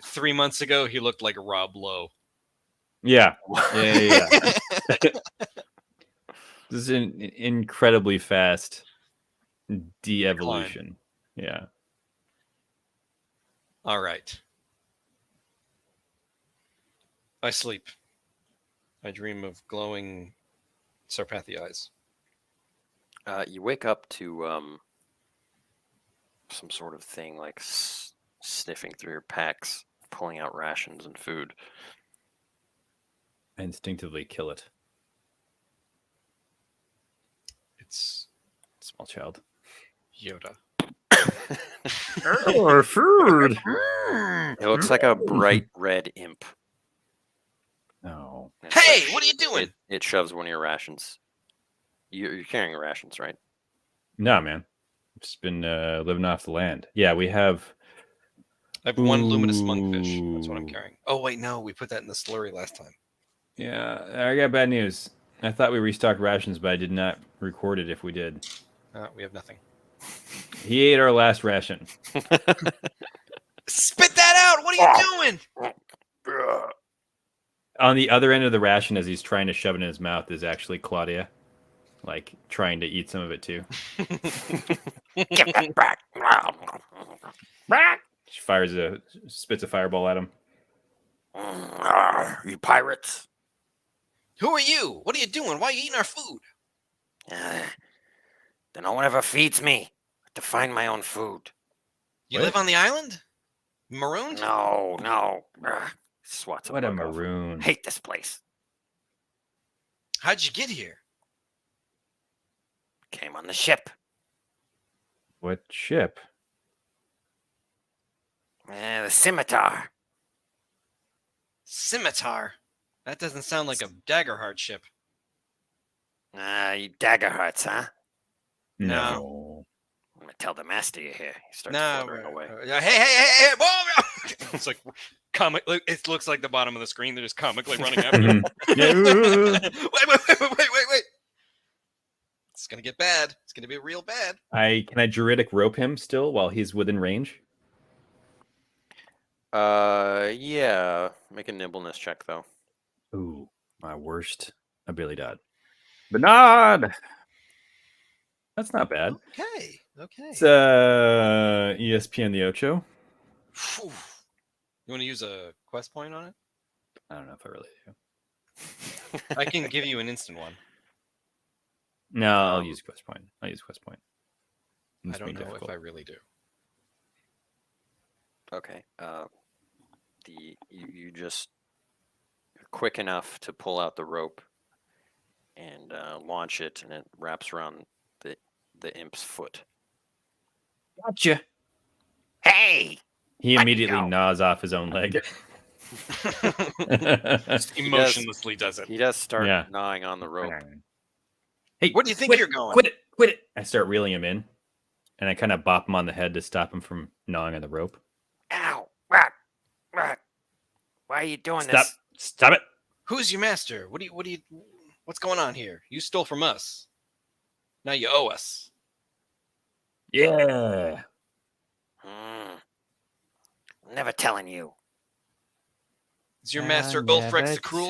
3 months ago, he looked like Rob Lowe. Yeah. This is an incredibly fast de-evolution. Yeah. All right. I sleep. I dream of glowing Sarpathi eyes. You wake up to some sort of thing sniffing through your packs, pulling out rations and food. I instinctively kill it. It's Small child. Yoda. Oh, food. It looks like a bright red imp. No. It's Hey, what are you doing? It shoves one of your rations. You're carrying rations, right? No, man. I've just been living off the land. Yeah, we have. I have one luminous monkfish. That's what I'm carrying. Oh, wait, no. We put that in the slurry last time. Yeah, I got bad news. I thought we restocked rations, but I did not record it if we did. We have nothing. He ate our last ration. Spit that out! What are you doing? On the other end of the ration, as he's trying to shove it in his mouth, is actually Claudia, trying to eat some of it too. Give that back. She spits a fireball at him. You pirates. Who are you? What are you doing? Why are you eating our food? Then no one ever feeds me. I have to find my own food. You What? live on the island? Marooned? No. Swats What a bug off. maroon. Hate this place. How'd you get here? Came on the ship. What ship? The scimitar. Scimitar. That doesn't sound like a Daggerheart ship. You Daggerhearts, huh? No. I'm gonna tell the master you're here. He starts No. fluttering away. Hey! Whoa! It's like comic. It looks like the bottom of the screen. They're just comically running after him. Wait! It's gonna get bad. It's gonna be real bad. Can I druidic rope him still while he's within range? Yeah. Make a nimbleness check though. Ooh, my worst abilidad. Bernard! That's not bad. Okay. It's ESPN the Ocho. Phew. You want to use a quest point on it? I don't know if I really do. I can give you an instant one. No, I'll use quest point. I don't know if I really do. Okay. You just you're quick enough to pull out the rope and launch it, and it wraps around the imp's foot. Gotcha. Hey! He Let me immediately go. gnaws off his own leg. Just emotionlessly does it. He does start Yeah. gnawing on the rope. Hey, Where do you think quit you're it, going? Quit it! I start reeling him in, and I kind of bop him on the head to stop him from gnawing on the rope. Ow! What? Why are you doing this? Stop it! Who's your master? What's going on here? You stole from us. Now you owe us. Yeah. I'm never telling you. Is your master Ulfrex the Cruel?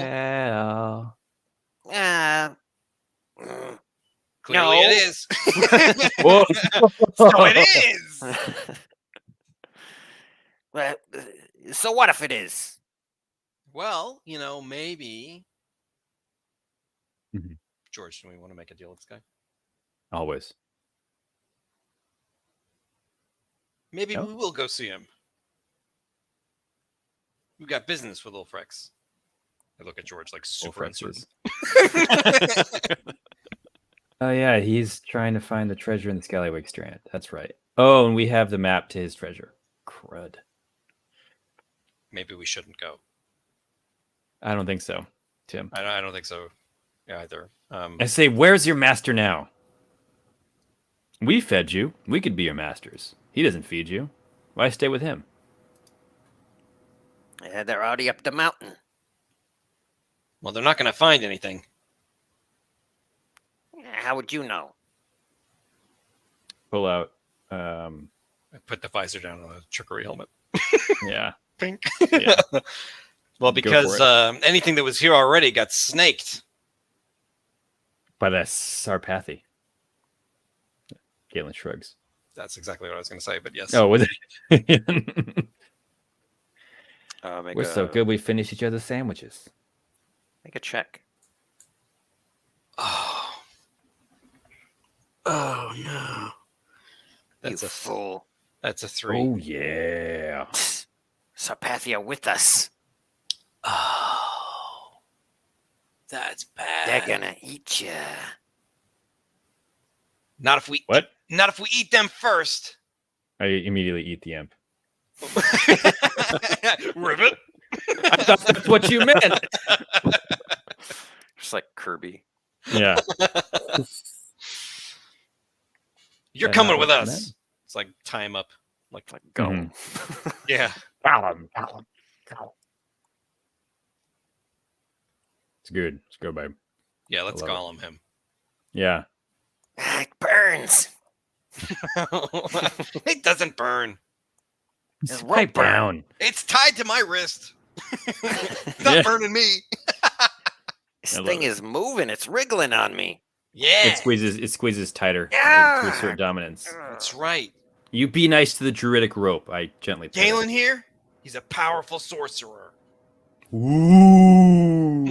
Clearly No. it is. Whoa. So it is. Well, so what if it is? Well, maybe. Mhm. George, do we want to make a deal with this guy? Always. Maybe No? we will go see him. We've got business with Ulfrex. I look at George like super uncertain. Oh yeah, he's trying to find the treasure in the Scallywag Strand. That's right. Oh, and we have the map to his treasure. Crud. Maybe we shouldn't go. I don't think so, Tim. I don't think so either. I say, where's your master now? We fed you. We could be your masters. He doesn't feed you. Why stay with him? Yeah, they're already up the mountain. Well, they're not going to find anything. How would you know? Pull out. I put the visor down on the trickery helmet. Yeah. Pink. Yeah. Well, Go because for anything that was here already got snaked. By the Sarpathy. Galen shrugs. That's exactly what I was going to say, but yes. Oh, was it? Make We're so good we finish each other's sandwiches. Make a check. Oh no. That's you a fool. That's a 3. Oh, yeah. Sarpathia with us. Oh. That's bad. They're gonna eat you. Not if we What? Not if we eat them first. I immediately eat the imp. Ribbit. I thought that's what you meant. Just like Kirby. Yeah. You're That coming not with what you us. meant? It's like tie him up. Like go. Mhm. Yeah. It's good. It's good, babe. Yeah, let's I love Gollum him. Yeah. It burns. It doesn't burn. It's Pipe rope burn. down. It's tied to my wrist. It's Yeah. not burning me. This I love thing it. is moving. It's wriggling on me. Yeah. It squeezes tighter to Yeah. assert dominance. That's right. You be nice to the druidic rope. I gently put it. Galen here, he's a powerful sorcerer. Ooh.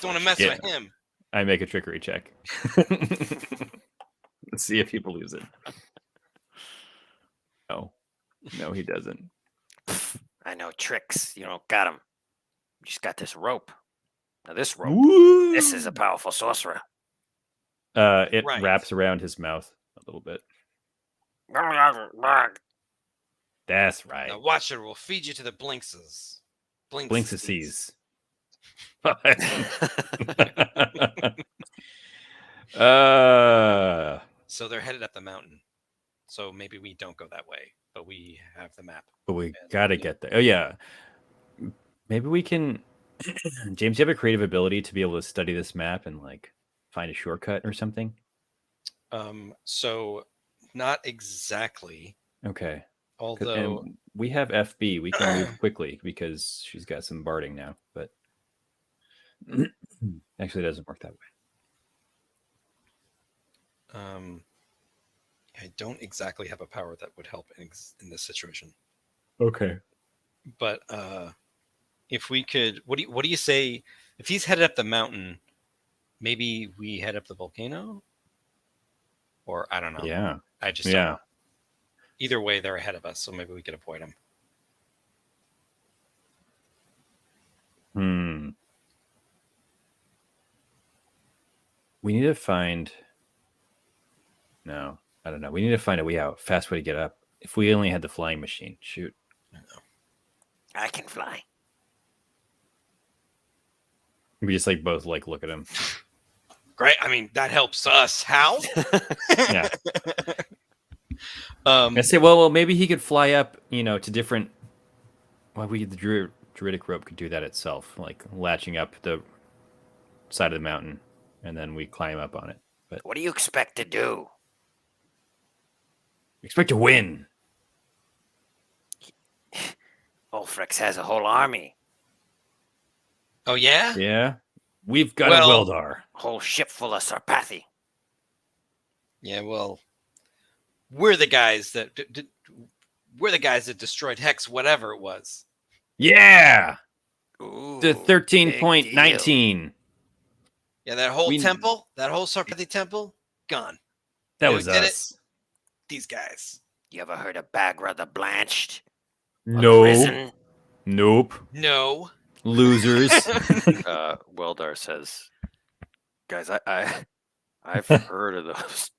Don't want to mess Yeah. with him. I make a trickery check. Let's see if he believes it. No, he doesn't. I know tricks. You don't got them. You just got this rope. Now this rope. Ooh. This is a powerful sorcerer. It Right. wraps around his mouth a little bit. That's right. Now watch it. We'll feed you to the Blinkses. Blinksies. So they're headed up the mountain. So maybe we don't go that way, but we have the map. But we gotta get there. Oh yeah. Maybe we can. James, you have a creative ability to be able to study this map and like find a shortcut or something. So not exactly. Okay. 'Cause- Although and we have FB, we can move quickly because she's got some barding now. But actually, it doesn't work that way. I don't exactly have a power that would help in this situation. Okay. But if we could, what do you say? If he's headed up the mountain, maybe we head up the volcano, or I don't know. Yeah. I just don't know. Either way, they're ahead of us, so maybe we could avoid them. We need to find. No, I don't know. We need to find a way out. Fast way to get up. If we only had the flying machine, shoot. I know. I can fly. We just like both like look at him. Great. I mean, that helps us. How? Yeah. I say, well, maybe he could fly up, to different. Well, the druidic rope could do that itself, like latching up the side of the mountain, and then we climb up on it. But What do you expect to do? expect to win. Ulfrix has a whole army, Oh yeah. Yeah, we've got Well- a Weldar. a whole ship full of Sarpathi. Yeah. Well, we're the guys that destroyed Hex, whatever it was. Yeah, Ooh, the big deal. 13.19. Yeah, that whole We- temple, that whole Sarpathi temple, gone. That Yeah, was we did it. us. These guys. You ever heard of Bagra the Blanched? Or No, Risen? nope, No. losers. Weldar says, "Guys, I've heard of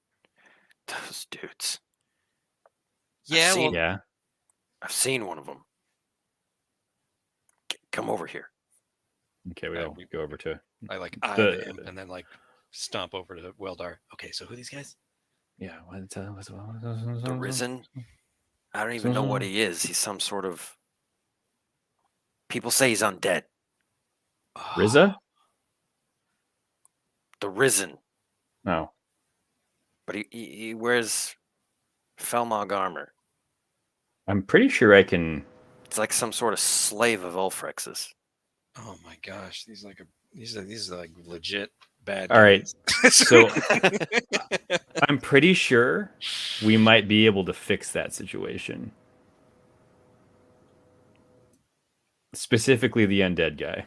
those dudes. Yeah. seen- Well, Yeah, I've seen one of them. Come over here." okay, we Yeah, all go over to. I like eye The- him and then like stomp over to Weldar. Okay, so who are these guys? Yeah, what's The Risen? I don't even know what he is. He's some sort of. People say he's undead. Riza? The Risen, No. but he wears Felmog armor. I'm pretty sure I can. It's like some sort of slave of Ulfrix's. Oh my gosh, these are like legit bad. All right, guys. so I'm pretty sure we might be able to fix that situation. Specifically, the undead guy.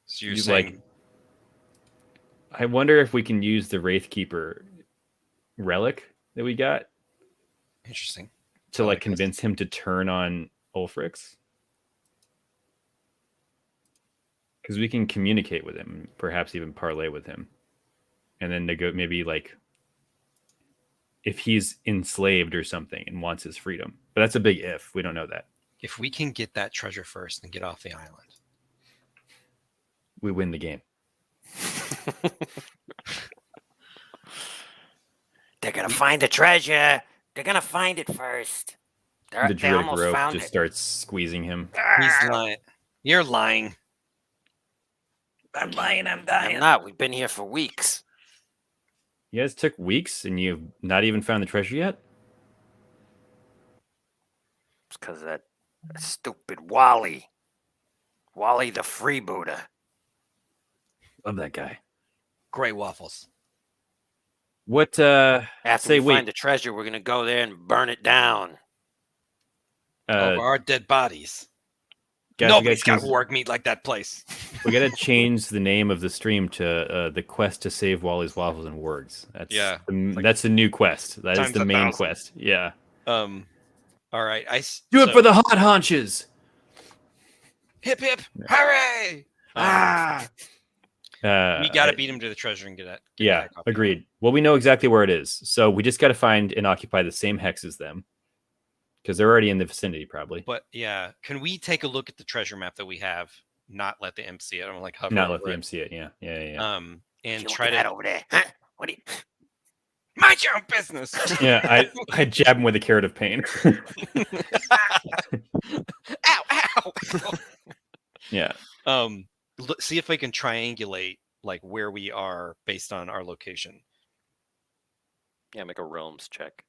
So you're You, saying I wonder if we can use the Wraithkeeper relic that we got interesting. to I like like this. convince him to turn on Ulfrix. Because we can communicate with him, perhaps even parlay with him, and then maybe like if he's enslaved or something and wants his freedom. But that's a big if. We don't know that. If we can get that treasure first and get off the island. We win the game. They're gonna find the treasure. They're gonna find it first. The They druidic almost rope found just it. starts squeezing him. He's lying. You're lying. I'm lying. I'm dying. I'm not. We've been here for weeks. You guys took weeks and you've not even found the treasure yet? It's because of that stupid Wally. Wally the freebooter. Love that guy. Great waffles. What After Say we wait. find the treasure, we're gonna go there and burn it down. Over our dead bodies. guys, Nobody's we got gotta, work meat like that place. we gotta change the name of the stream to the quest to save Wally's waffles and wargs. That's Yeah, that's the new quest. That is times the main 1,000. quest. Yeah. All right. Do it for the hot haunches. hip hip hooray! We got to beat him to the treasure and get it. Yeah, agreed. Well, we know exactly where it is, so we just got to find and occupy the same hex as them, because they're already in the vicinity, probably. But yeah, can we take a look at the treasure map that we have? Not let the imp see it. I'm like hover. Not let the imp see it. Yeah. And try to over there. Huh? What do you? mind your own business. Yeah, I jab him with a carrot of pain. Ow! Yeah. See if I can triangulate like where we are based on our location. Yeah, make a realms check.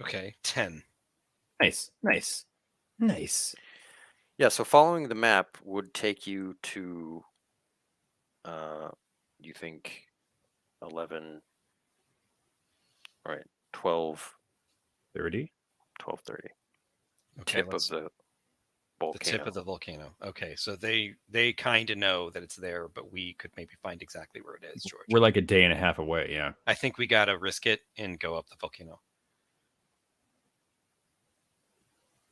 Okay, 10. Nice. Yeah, so following the map would take you to, you think, 11, right, 12, 30. 12:30. Okay, Tip of the volcano. the tip of the volcano. Okay, so they kind of know that it's there, but we could maybe find exactly where it is, George. We're like a day and a half away. Yeah. I think we gotta risk it and go up the volcano.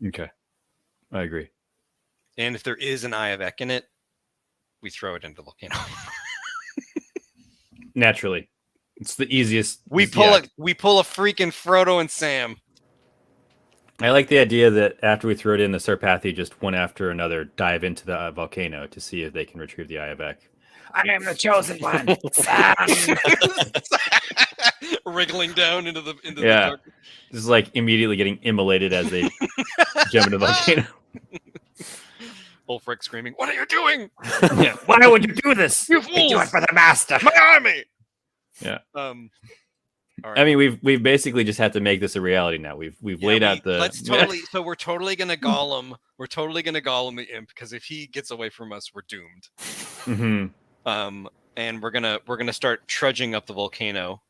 Okay. I agree. And if there is an Eye of Ek in it, we throw it into the volcano. Naturally, it's the easiest. we pull a freaking Frodo and Sam. I like the idea that after we throw it in, the Sarpathi just one after another dive into the volcano to see if they can retrieve the Eye of Ek. I am the chosen one. Wriggling down into the Yeah. dark. This is like immediately getting immolated as they jump into the volcano. Ulfric screaming, "What are you doing? Yeah. Why would you do this? You We do it fools! for the master. My army!" Yeah. All right. I mean, we've basically just had to make this a reality now. We've laid out the. Let's totally. So we're totally gonna Gollum. We're totally gonna Gollum the imp because if he gets away from us, we're doomed. Mm-hmm. And we're gonna start trudging up the volcano.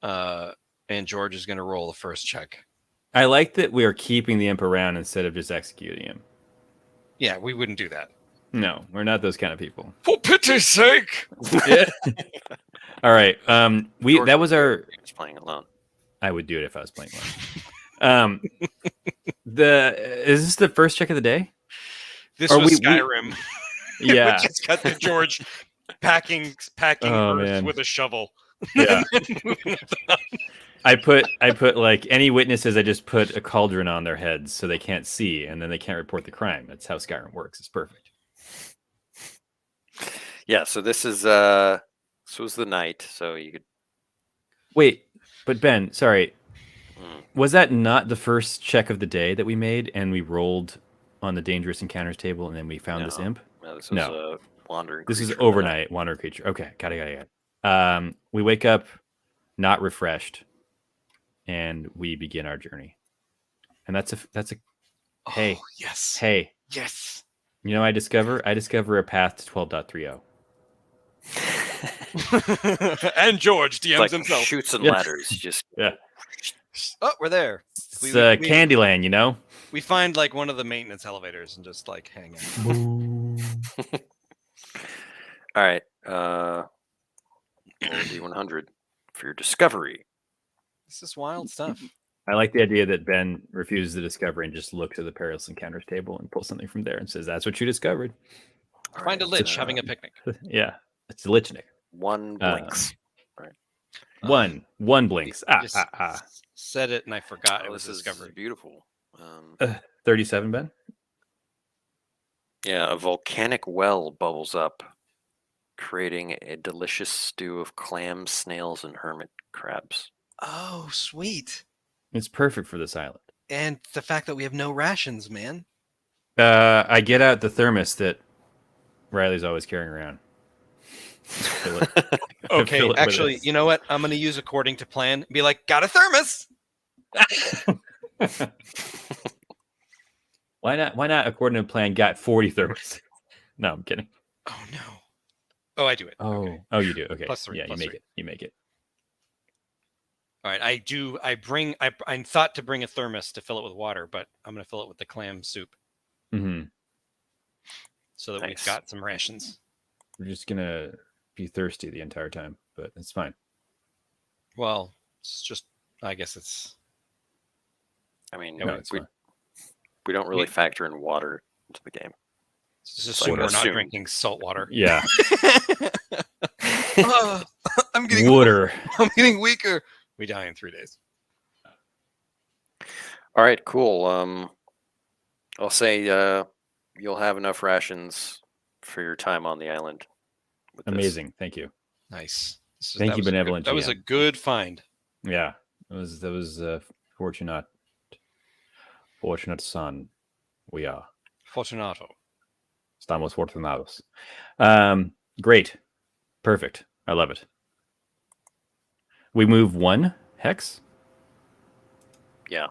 And George is gonna roll the first check. I like that we are keeping the imp around instead of just executing him. Yeah, we wouldn't do that. No, we're not those kind of people. For pity's sake! Yeah. All right. George That was our. was playing alone. I would do it if I was playing alone. Is this the first check of the day? This Or was we- Skyrim. Yeah. We just got to George packing Oh, earth man. with a shovel. Yeah. I put like any witnesses. I just put a cauldron on their heads so they can't see, and then they can't report the crime. That's how Skyrim works. It's perfect. Yeah, so this was the night, so you could. Wait, but Ben, sorry, Mm. was that not the first check of the day that we made, and we rolled on the dangerous encounters table, and then we found this No. imp? No, this was No. a wandering. This is creature in the night. overnight wanderer creature. Okay, got it. We wake up not refreshed, and we begin our journey. And that's a Hey. Oh, yes. hey. Yes. You know, I discover a path to 12.30. And George It's DMs like himself. shoots and Yeah. ladders. Just Oh, we're there. It's We- Candyland, you know. We find like one of the maintenance elevators and just like hang out. all right. Roll D100 for your discovery. This is wild stuff. I like the idea that Ben refuses the discovery and just looks at the perilous encounters table and pulls something from there and says, "That's what you discovered." All Find a right, lich having a picnic. Yeah, it's a lichnik. One blinks. One blinks. Just said it and I forgot it was this is discovery. beautiful. 37, Ben. Yeah, a volcanic well bubbles up, creating a delicious stew of clams, snails, and hermit crabs. Oh, sweet. It's perfect for this island. And the fact that we have no rations, man. I get out the thermos that Riley's always carrying around. Fill it. Okay, Fill it with actually, it. you know what? I'm going to use according to plan. Be like, got a thermos. Why not? According to plan, got 40 thermos. No, I'm kidding. Oh, no. Oh, I do it. Oh, Okay. oh, you do. Okay, Plus three, yeah, plus you make three. it. You make it. All right, I thought to bring a thermos to fill it with water, but I'm going to fill it with the clam soup Mm-hmm. so that Nice. we've got some rations. We're just gonna be thirsty the entire time, but it's fine. Well, it's just, I guess it's, I mean, No, it's fine. we don't really factor in water into the game. Just assume we're not assume. drinking salt water. Yeah. I'm getting Water. I'm getting weaker. We die in 3 days. All right, cool. I'll say you'll have enough rations for your time on the island. With this. Amazing. Thank you. Nice. Thank that you, was a good- benevolent That was a GM. good find. Yeah. That was fortunate. Fortunate son. We are. Fortunato. Estamos fortunados. Great. Perfect. I love it. We move 1 hex. Yeah.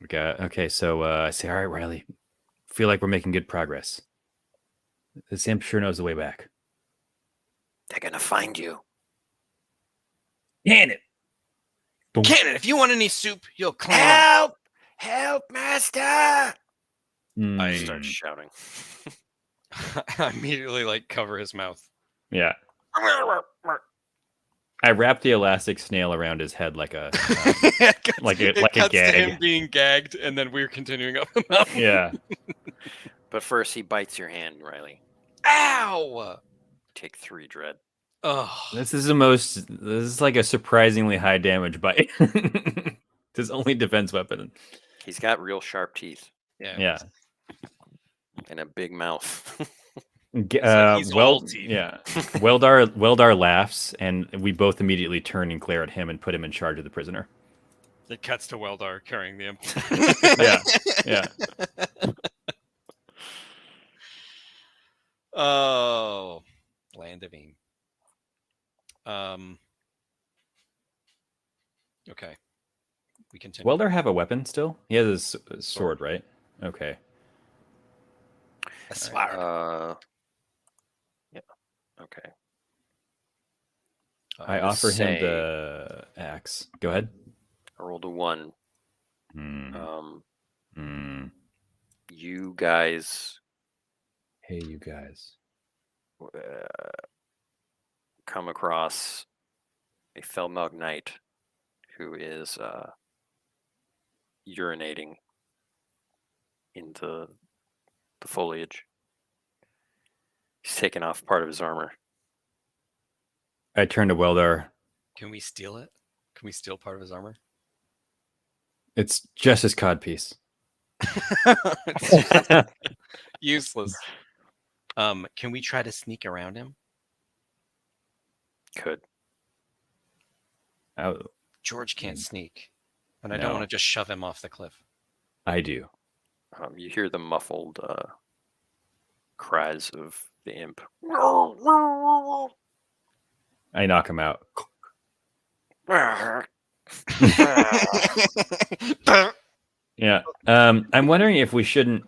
Okay. So I say, all right, Riley. Feel like we're making good progress. This imp sure knows the way back. They're gonna find you. Can it. Cannon, if you want any soup, you'll climb. Help! Help, master! I Mm, start shouting. I immediately like cover his mouth. yeah. I wrap the elastic snail around his head like a like a It like a cuts to gag. him being gagged, and then we're continuing up the mountain. Yeah. But first, he bites your hand, Riley. Ow! Take 3 dread. Oh, This is like a surprisingly high damage bite. His only defense weapon. He's got real sharp teeth Yeah. and a big mouth. he's all teeth. Yeah. Weldar laughs, and we both immediately turn and glare at him and put him in charge of the prisoner. It cuts to Weldar carrying the imp. Yeah. Yeah. Oh, land of Eam. Okay. We continue. Weldar have a weapon still? He has his sword, right? Okay. A sword. Yeah. Okay. I would offer him say the axe. Go ahead. I rolled a 1. Mm. You guys Hey, you guys. come across a Felmug Knight who is urinating into the foliage. He's taken off part of his armor. I turn to Weldar. Can we steal it? Can we steal part of his armor? It's just his codpiece. Useless. Can we try to sneak around him? Could. Oh, George can't sneak, and I No. don't want to just shove him off the cliff. I do. You hear the muffled cries of the imp. I knock him out. Yeah. I'm wondering if we shouldn't,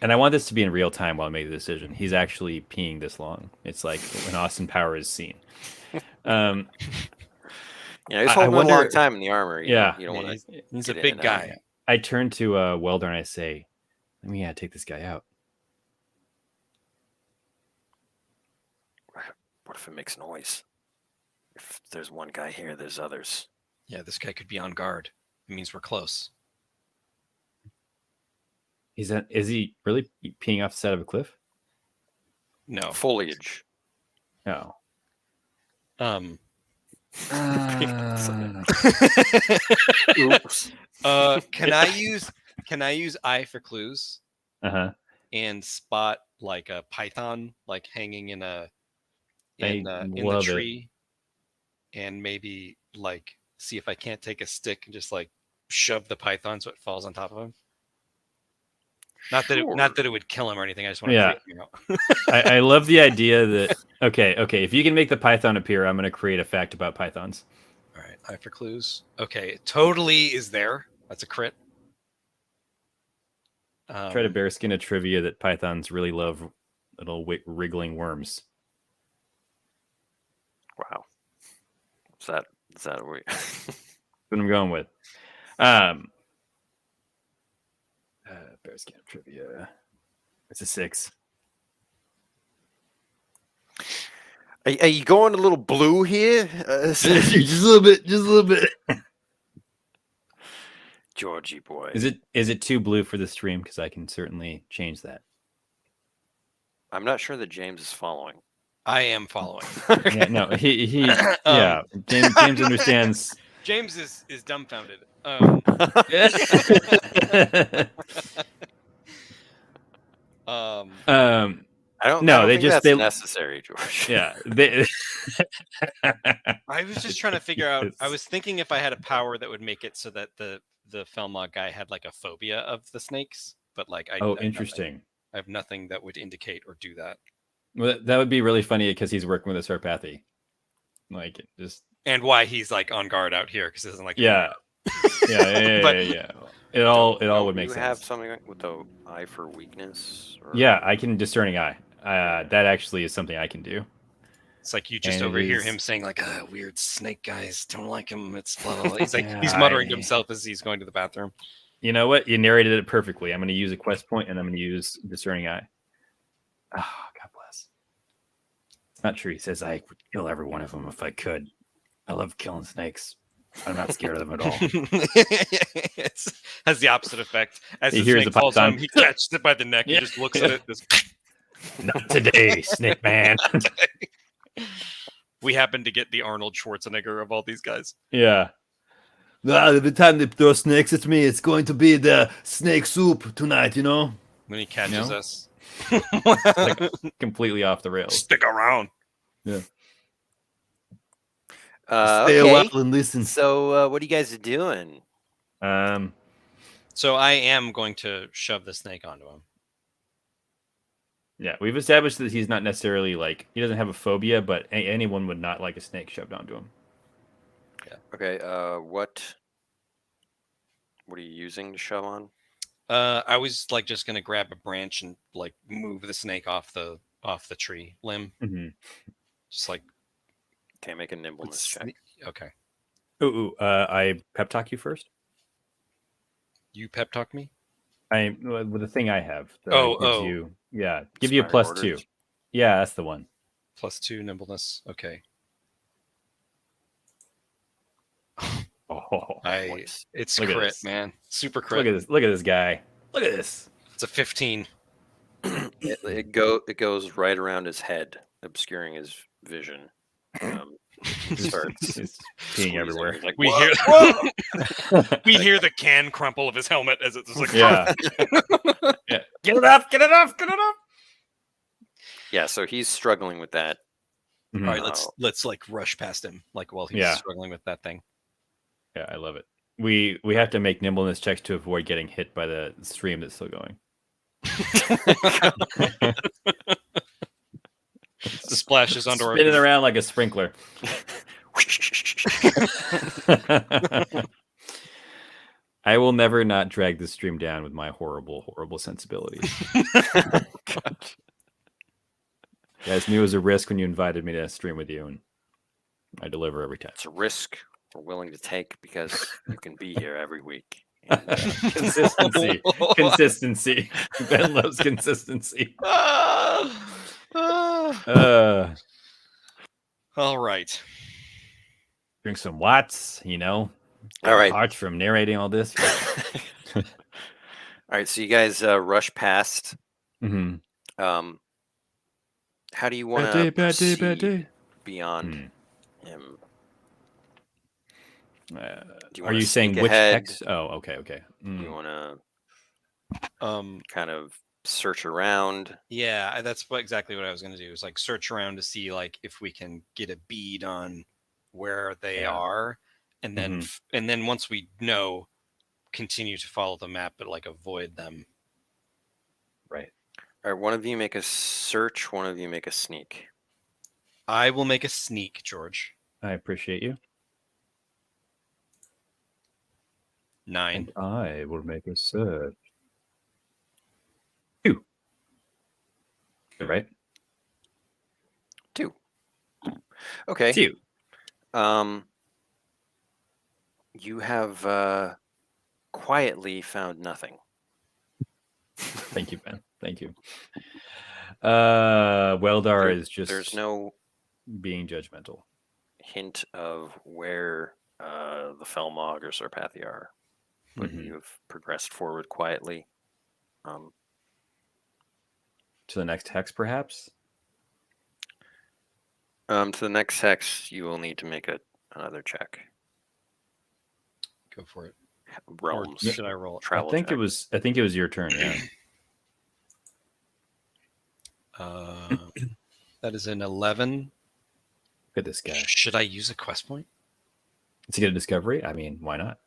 and I want this to be in real time while I make the decision. He's actually peeing this long. It's like an Austin Powers scene. Yeah, he's I holding a long wonder- time in the armor. Yeah. You don't want he's, to. he's a get in big and out. guy. I turn to Welder and I say, "We gotta take this guy out." What if it makes noise? If there's one guy here, there's others. Yeah, this guy could be on guard. It means we're close. Is he really peeing off the side of a cliff? No. Foliage. No. Oops. Can I use eye for clues Uh-huh. and spot like a python like hanging in in the love it. tree, and maybe like see if I can't take a stick and just like shove the python so it falls on top of him. Not that it would kill him or anything. I just want to Yeah. freak him out. I love the idea that okay, if you can make the python appear, I'm gonna create a fact about pythons. All right, eye for clues. Okay, it totally is there. That's a crit. Try to bearskin a trivia that pythons really love little wriggling worms. Wow. Is that what? That's what I'm going with. Bearskin trivia. It's a 6. Are you going a little blue here? just a little bit. Georgie boy. Is it too blue for the stream? Because I can certainly change that. I'm not sure that James is following. I am following. Yeah, no, yeah. James understands. James is dumbfounded. Um, I don't No, they think just- that's they- necessary, George. yeah, they, I was just trying to figure out. I It's- was thinking if I had a power that would make it so that the Felmog guy had like a phobia of the snakes, but like I oh, have nothing. interesting. I have nothing that would indicate or do that. Well, that would be really funny because he's working with a Sarpathy. Like, just And why he's like on guard out here because he doesn't like. yeah, yeah. But- It all Don't would make you sense. have something with the eye for weakness? Or... Yeah, I can discerning eye. That actually is something I can do. It's like you just And it overhear is- him saying like, "Weird snake guys don't like him." It's blah, blah, blah. He's like Yeah, he's muttering to I- himself as he's going to the bathroom. You know what? You narrated it perfectly. I'm going to use a quest point and I'm going to use discerning eye. Oh, God bless. It's not true. He says I would kill every one of them if I could. I love killing snakes. I'm not scared of them at all. It has the opposite effect. As He the hears snake the falls on him, python. he catches it by the neck Yeah. and just looks at it. This, Not today, Snake Man. we happen to get the Arnold Schwarzenegger of all these guys. Yeah. Every time they throw snakes at me, it's going to be the snake soup tonight, you know? When he catches No. us. Like, completely off the rails. Stick around. Stay okay. a while and listen. So, what are you guys doing? So I am going to shove the snake onto him. Yeah, we've established that he's not necessarily like, he doesn't have a phobia, but anyone would not like a snake shoved onto him. Okay. What are you using to shove on? I was like just gonna grab a branch and like move the snake off the tree limb. Mm-hmm. Just like Okay, make a nimbleness check. okay. I pep talk you first. You pep talk me? With the thing I have. That Oh, gives oh. you, yeah, give you a Inspired +2. orders. Yeah, that's the one. +2 nimbleness. Okay. Oh, Nice. It's Look at crit, this. man. Super look crit. at this! Look at this guy! Look at this! It's a 15. It goes right around his head, obscuring his vision. Starts He's squeezing. peeing everywhere. He's like, We "Whoa!" hear we hear the can crumple of his helmet as it's just like Yeah. Yeah. Get it off! Get it off! Get it off! Yeah, so he's struggling with that. Mhm. All right, let's like rush past him like while he's Yeah. struggling with that thing. Yeah, I love it. We have to make nimbleness checks to avoid getting hit by the stream that's still going. Splashes onto our Spinning around like a sprinkler. I will never not drag this stream down with my horrible, horrible sensibilities. You guys knew it was a risk when you invited me to stream with you, and I deliver every time. It's a risk we're willing to take because you can be here every week. And, Consistency. Consistency. Ben loves consistency. All right. Drink some Watts, you know. all right. Hearts from narrating all this. All right. So you guys rush past. Mm-hmm. How do you want to proceed beyond Hmm. him? Do you Are wanna you saying sneak which ahead? text? Oh, okay, okay. Do you want to Um kind of search around? yeah, that's exactly what I was going to do is like search around to see like if we can get a bead on where they Yeah. are and then Mhm. and then once we know continue to follow the map but like avoid them. Right. All right. One of you make a search. One of you make a sneak. I will make a sneak, George. I appreciate you. 9. And I will make a search. 2. Right? 2. Okay. 2. You have quietly found nothing. Thank you, Ben. Thank you. Weldar is just There's no being judgmental. hint of where the Felmog or Sarpathy are, but Mhm. you've progressed forward quietly. To the next hex, perhaps. To the next hex, you will need to make another check. Go for it. Realms. Or should I roll it? Travel I think check. it was your turn. Yeah. That is an 11. Look at this guy. Should I use a quest point? To get a discovery. I mean, why not?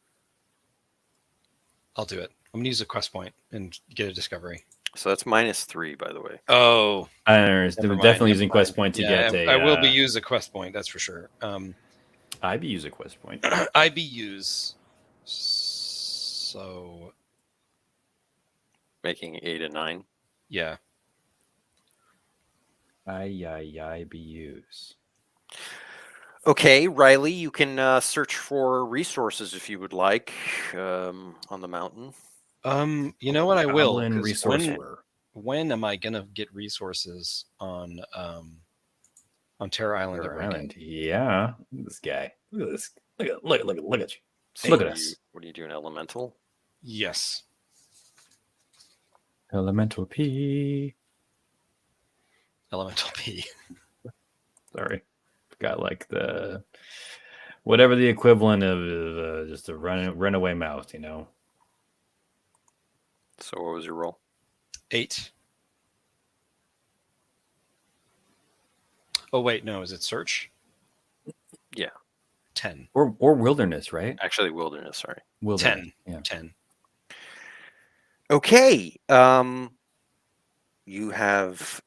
I'll do it. I'm gonna use a quest point and get a discovery. So that's -3, by the way. Oh, I don't know. Never Definitely mind, using never quest mind. point to yeah, get a. I will be use a quest point. That's for sure. I be use a quest point. IBUs. So Making 8 and 9. yeah. I be use. Okay, Riley, you can search for resources if you would like on the mountain. You know what? I will. Goblin 'Cause resourcer. when am I gonna get resources on Terra Island Terror ever again? Island. Yeah. Look at this guy. Look at this. Look at you. So Look at what us. What do you do in Elemental? Yes. Elemental P. Elemental P. Sorry. Got like the whatever the equivalent of just a runaway mouse, you know. So what was your roll? 8. Oh wait, no, is it search? Yeah. 10. Or wilderness, right? Actually, wilderness. Sorry. Wilderness. 10. Yeah. 10. Okay. You have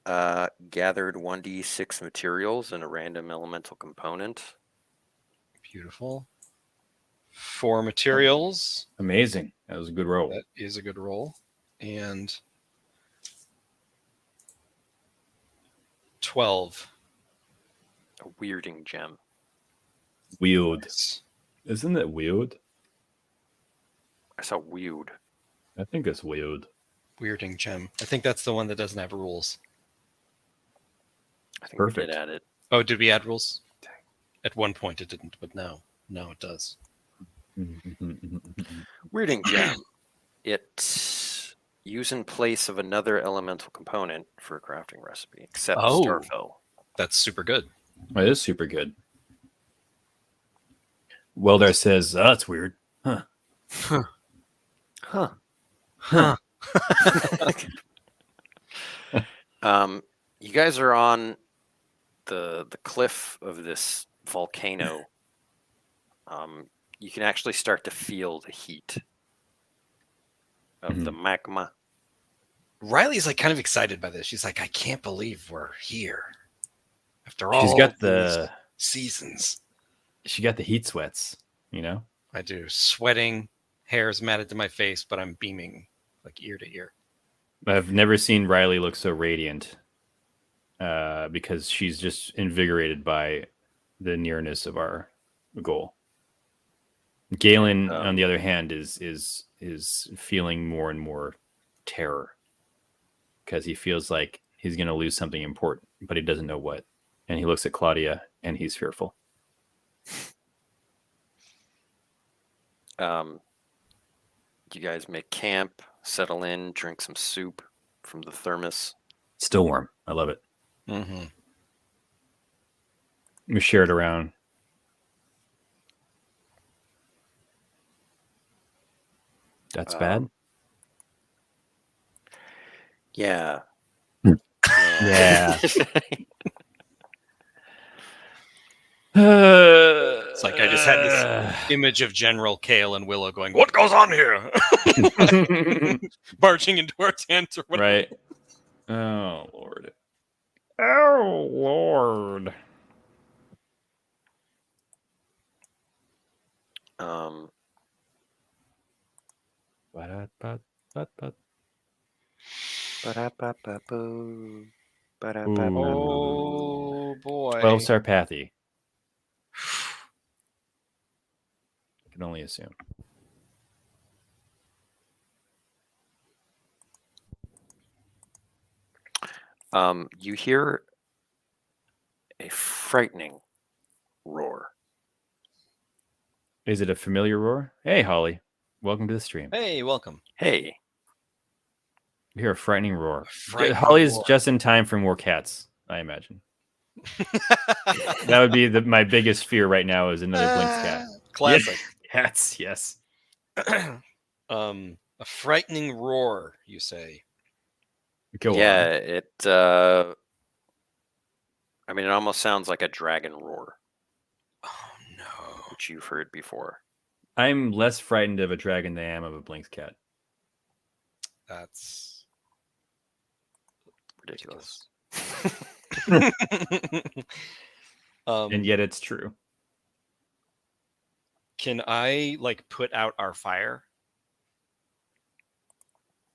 gathered 1d6 materials and a random elemental component. Beautiful. 4 materials. Amazing. That was a good roll. That is a good roll. And 12. A weirding gem. Wield. Nice. Isn't it wield? I saw weird. I think it's wield. Weirding gem. I think that's the one that doesn't have rules. I think Perfect. we did add it. Oh, did we add rules? At one point it didn't, but now it does. Weirding gem. It use in place of another elemental component for a crafting recipe, except Oh. Starfell. That's super good. It is super good. Weldar says, "Oh, that's weird." Huh. Huh. Huh. You guys are on the cliff of this volcano. You can actually start to feel the heat of the magma. Riley's like kind of excited by this. She's like, I can't believe we're here. After all She's got these the seasons. heat sweats, you know. I do. Sweating, hair's matted to my face, but I'm beaming like ear to ear. I've never seen Riley look so radiant because she's just invigorated by the nearness of our goal. Galen, on the other hand, is feeling more and more terror because he feels like he's going to lose something important, but he doesn't know what. And he looks at Claudia, and he's fearful. You guys make camp, settle in, drink some soup from the thermos. Still warm. I love it. Mm-hmm. We share it around. That's bad. Yeah. Yeah. It's like I just had this image of General Kale and Willow going, "What goes on here?" Barging into our tent or whatever. Right. Oh, Lord. Oh, Lord. Ba-da-ba-ba-ba. Ba-da-ba-ba-boo. Oh boy. 12-star Pathy. I can only assume. You hear a frightening roar. Is it a familiar roar? Hey, Holly. Welcome to the stream. Hey, welcome. Hey, You hear a frightening roar. frightening Holly's roar. just in time for more cats, I imagine. That would be my biggest fear right now is another Blinks cat. Classic. Cats, yes. A frightening roar, you say? Go Yeah, on. it. I mean, it almost sounds like a dragon roar, Oh no! which you've heard before. I'm less frightened of a dragon than I am of a Blinks cat. That's Ridiculous. And yet it's true. Can I like put out our fire?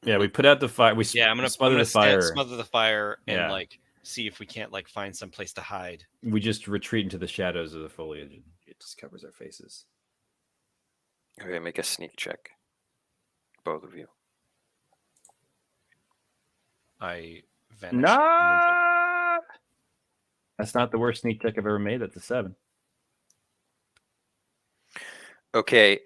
Yeah, we put out the fire. I'm gonna smother the fire. smother the fire, and Yeah. like see if we can't like find some place to hide. We just retreat into the shadows of the foliage, and it just covers our faces. Okay, make a sneak check. Both of you. I vanish. No, that's not the worst sneak check I've ever made. That's a 7. Okay.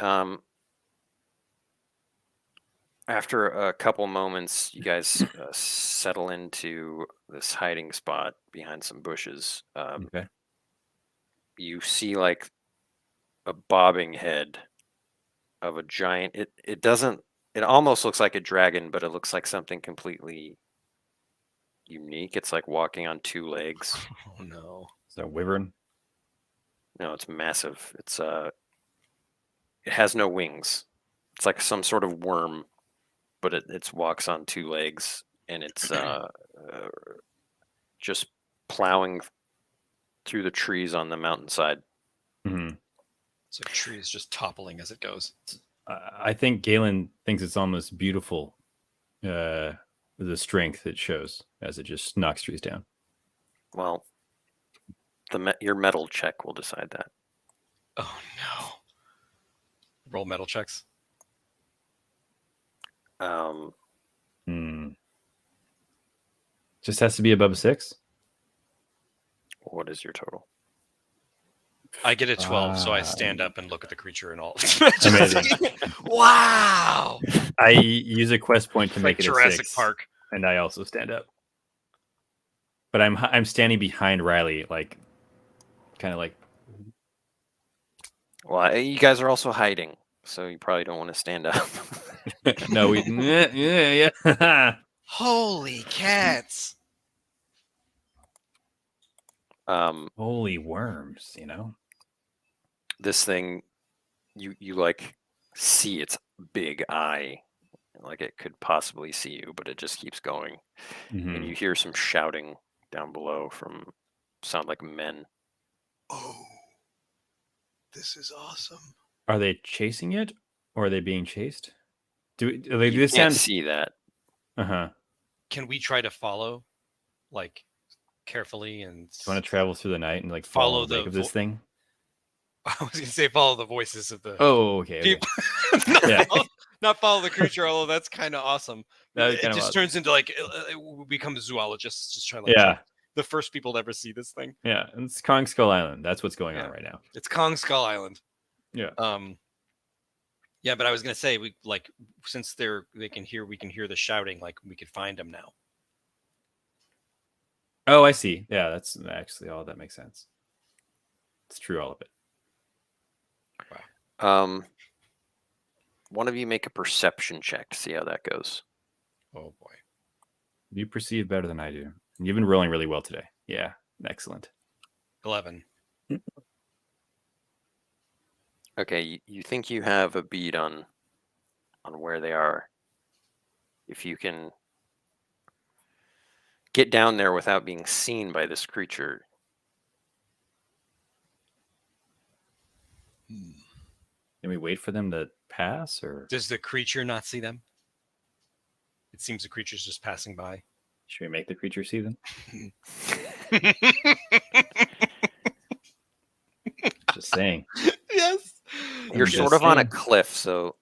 After a couple moments, you guys settle into this hiding spot behind some bushes. Okay. You see like a bobbing head of a giant. It doesn't. It almost looks like a dragon, but it looks like something completely unique. It's like walking on 2 legs. Oh no! Is that a wyvern? No, it's massive. It's it has no wings. It's like some sort of worm, but it walks on 2 legs, and it's just plowing through the trees on the mountainside. Mm-hmm. So trees just toppling as it goes. I think Galen thinks it's almost beautiful, the strength it shows as it just knocks trees down. Well, your metal check will decide that. Oh no! Roll metal checks. Just has to be above 6. What is your total? I get a 12, so I stand up and look at the creature and all. Amazing. Wow! I use a quest point to Like make it Jurassic a 6, Park. and I also stand up. But I'm standing behind Riley, like kind of like. Well, you guys are also hiding, so you probably don't want to stand up. No, we yeah. Holy cats! Holy worms, you know. This thing, you like see its big eye, like it could possibly see you, but it just keeps going. And you hear some shouting down below from sound like men. Oh, this is awesome. Are they chasing it, or are they being chased? Do You this can't sound? see that. Can we try to follow, like, carefully and Do you want to travel through the night and like Follow follow the wake of this thing? I was gonna say follow the voices of the Oh, okay. people. Yeah. Not follow the creature, although that's kind of awesome. That It kind of just turns into like we become zoologists, just trying to Yeah, the first people to ever see this thing. yeah. And it's Kong Skull Island. That's what's going Yeah. on right now. It's Kong Skull Island. Yeah. Yeah, but I was gonna say we like since we can hear the shouting, like we could find them now. Oh, I see. Yeah, that's actually all that makes sense. It's true, all of it. One of you make a perception check to see how that goes. Oh boy. You perceive better than I do. You've been rolling really well today. Yeah, excellent. 11. Okay, you think you have a bead on where they are. If you can get down there without being seen by this creature. Can we wait for them to pass, or Does the creature not see them? It seems the creature's just passing by. should we make the creature see them? Just saying. Yes. You're just sort of on a saying. cliff, so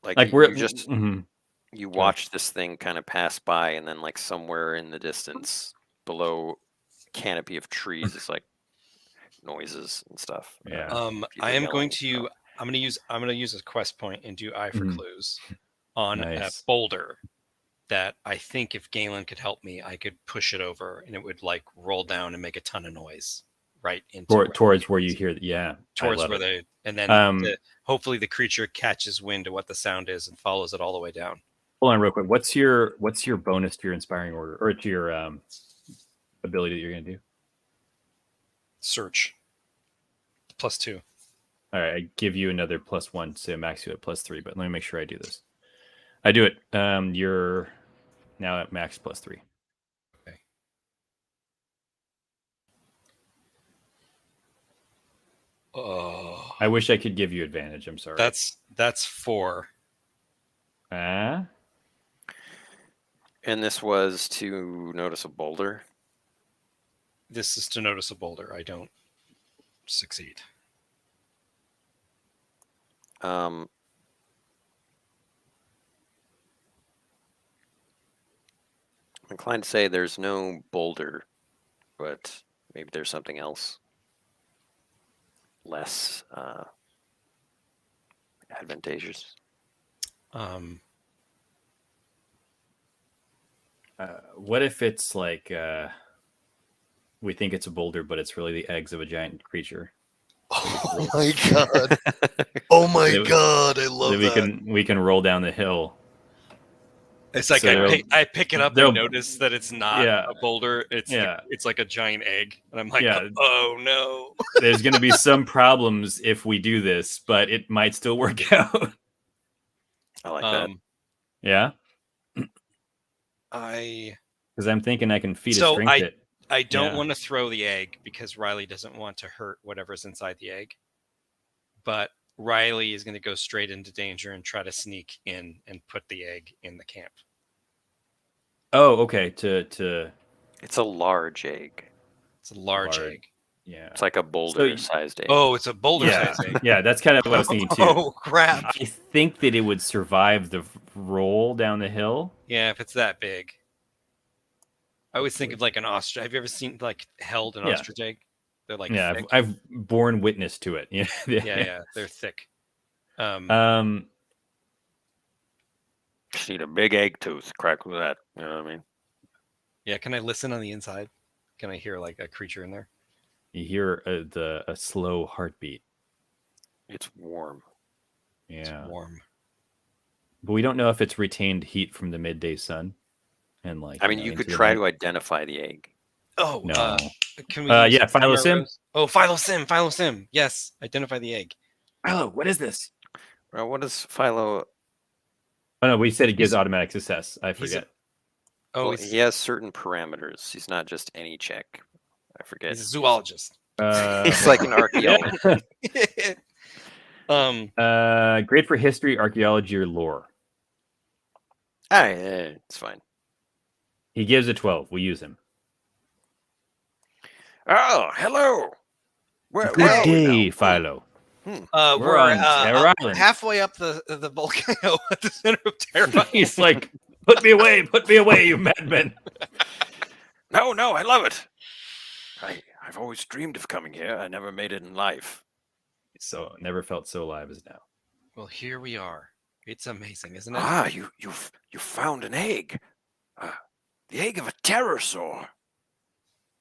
Like we're you just Mhm. you watch this thing kind of pass by, and then like somewhere in the distance below a canopy of trees is like noises and stuff. Yeah. People I am yelling going and to stuff. I'm gonna use a quest point and do eye for Mhm. clues on a Nice. boulder. that I think if Galen could help me, I could push it over and it would like roll down and make a ton of noise right into towards where you hear. Yeah, towards I love where it. they, and then hopefully the creature catches wind of what the sound is and follows it all the way down. Hold on, real quick. What's your bonus to your inspiring order or to your ability that you're gonna do? Search. +2. All right, I give you another +1, so max you at +3. But let me make sure I do this. I do it. You're now at max +3. Okay. Oh, I wish I could give you advantage. I'm sorry. that's 4. Ah. And this was to notice a boulder. This is to notice a boulder. I don't succeed. I'm inclined to say there's no boulder, but maybe there's something else less advantageous. What if it's like we think it's a boulder, but it's really the eggs of a giant creature? Oh my god! Oh my Then- god! I love Then that. we can roll down the hill. It's like So I pick it up they'll- and notice that it's not Yeah. a boulder. It's Yeah. it's like a giant egg, and I'm like, Yeah. oh no. There's going to be some problems if we do this, but it might still work out. I like that. Yeah, I because I'm thinking I can feed a So strength it. I don't Yeah. want to throw the egg because Riley doesn't want to hurt whatever's inside the egg. But Riley is going to go straight into danger and try to sneak in and put the egg in the camp. Oh, okay. To It's a large egg. It's a large Large. egg. yeah. It's like a boulder-sized egg. Oh, it's a boulder Yeah, size egg. yeah. That's kind of what I was thinking too. Oh crap! I think that it would survive the roll down the hill. Yeah, if it's that big. I always think of like an ostrich. Have you ever seen like held an Yeah. ostrich egg? They're like Yeah, thick. I've borne witness to it. Yeah, yeah, they're thick. Just need a big egg tooth. Crack with that. You know what I mean? Yeah, can I listen on the inside? Can I hear like a creature in there? You hear a slow heartbeat. It's warm. Yeah, It's warm. but we don't know if it's retained heat from the midday sun. And like, I mean, you into could the try night. to identify the egg. Oh No. Can we? Yeah, use Philo camera Sim. rows? Oh, Philo Sim. Yes, identify the egg. Philo, what is this? Well, what does Philo? Oh no, we said it gives He's- automatic success. I he's a- forget. Oh, Well, he has certain parameters. He's not just any check. I forget. he's a zoologist. He's like an archaeologist. Great for history, archaeology, or lore. It's fine. He gives a 12. We use him. Oh, hello. Where, Good where are we day, now? Philo. We're We're on Terror Island. halfway up the volcano at the center of Terror Island. He's like, put me away, you madman. No, I love it. I've always dreamed of coming here. I never made it in life. So never felt so alive as now. Well, here we are. It's amazing, isn't it? Ah, you found an egg. The egg of a pterosaur.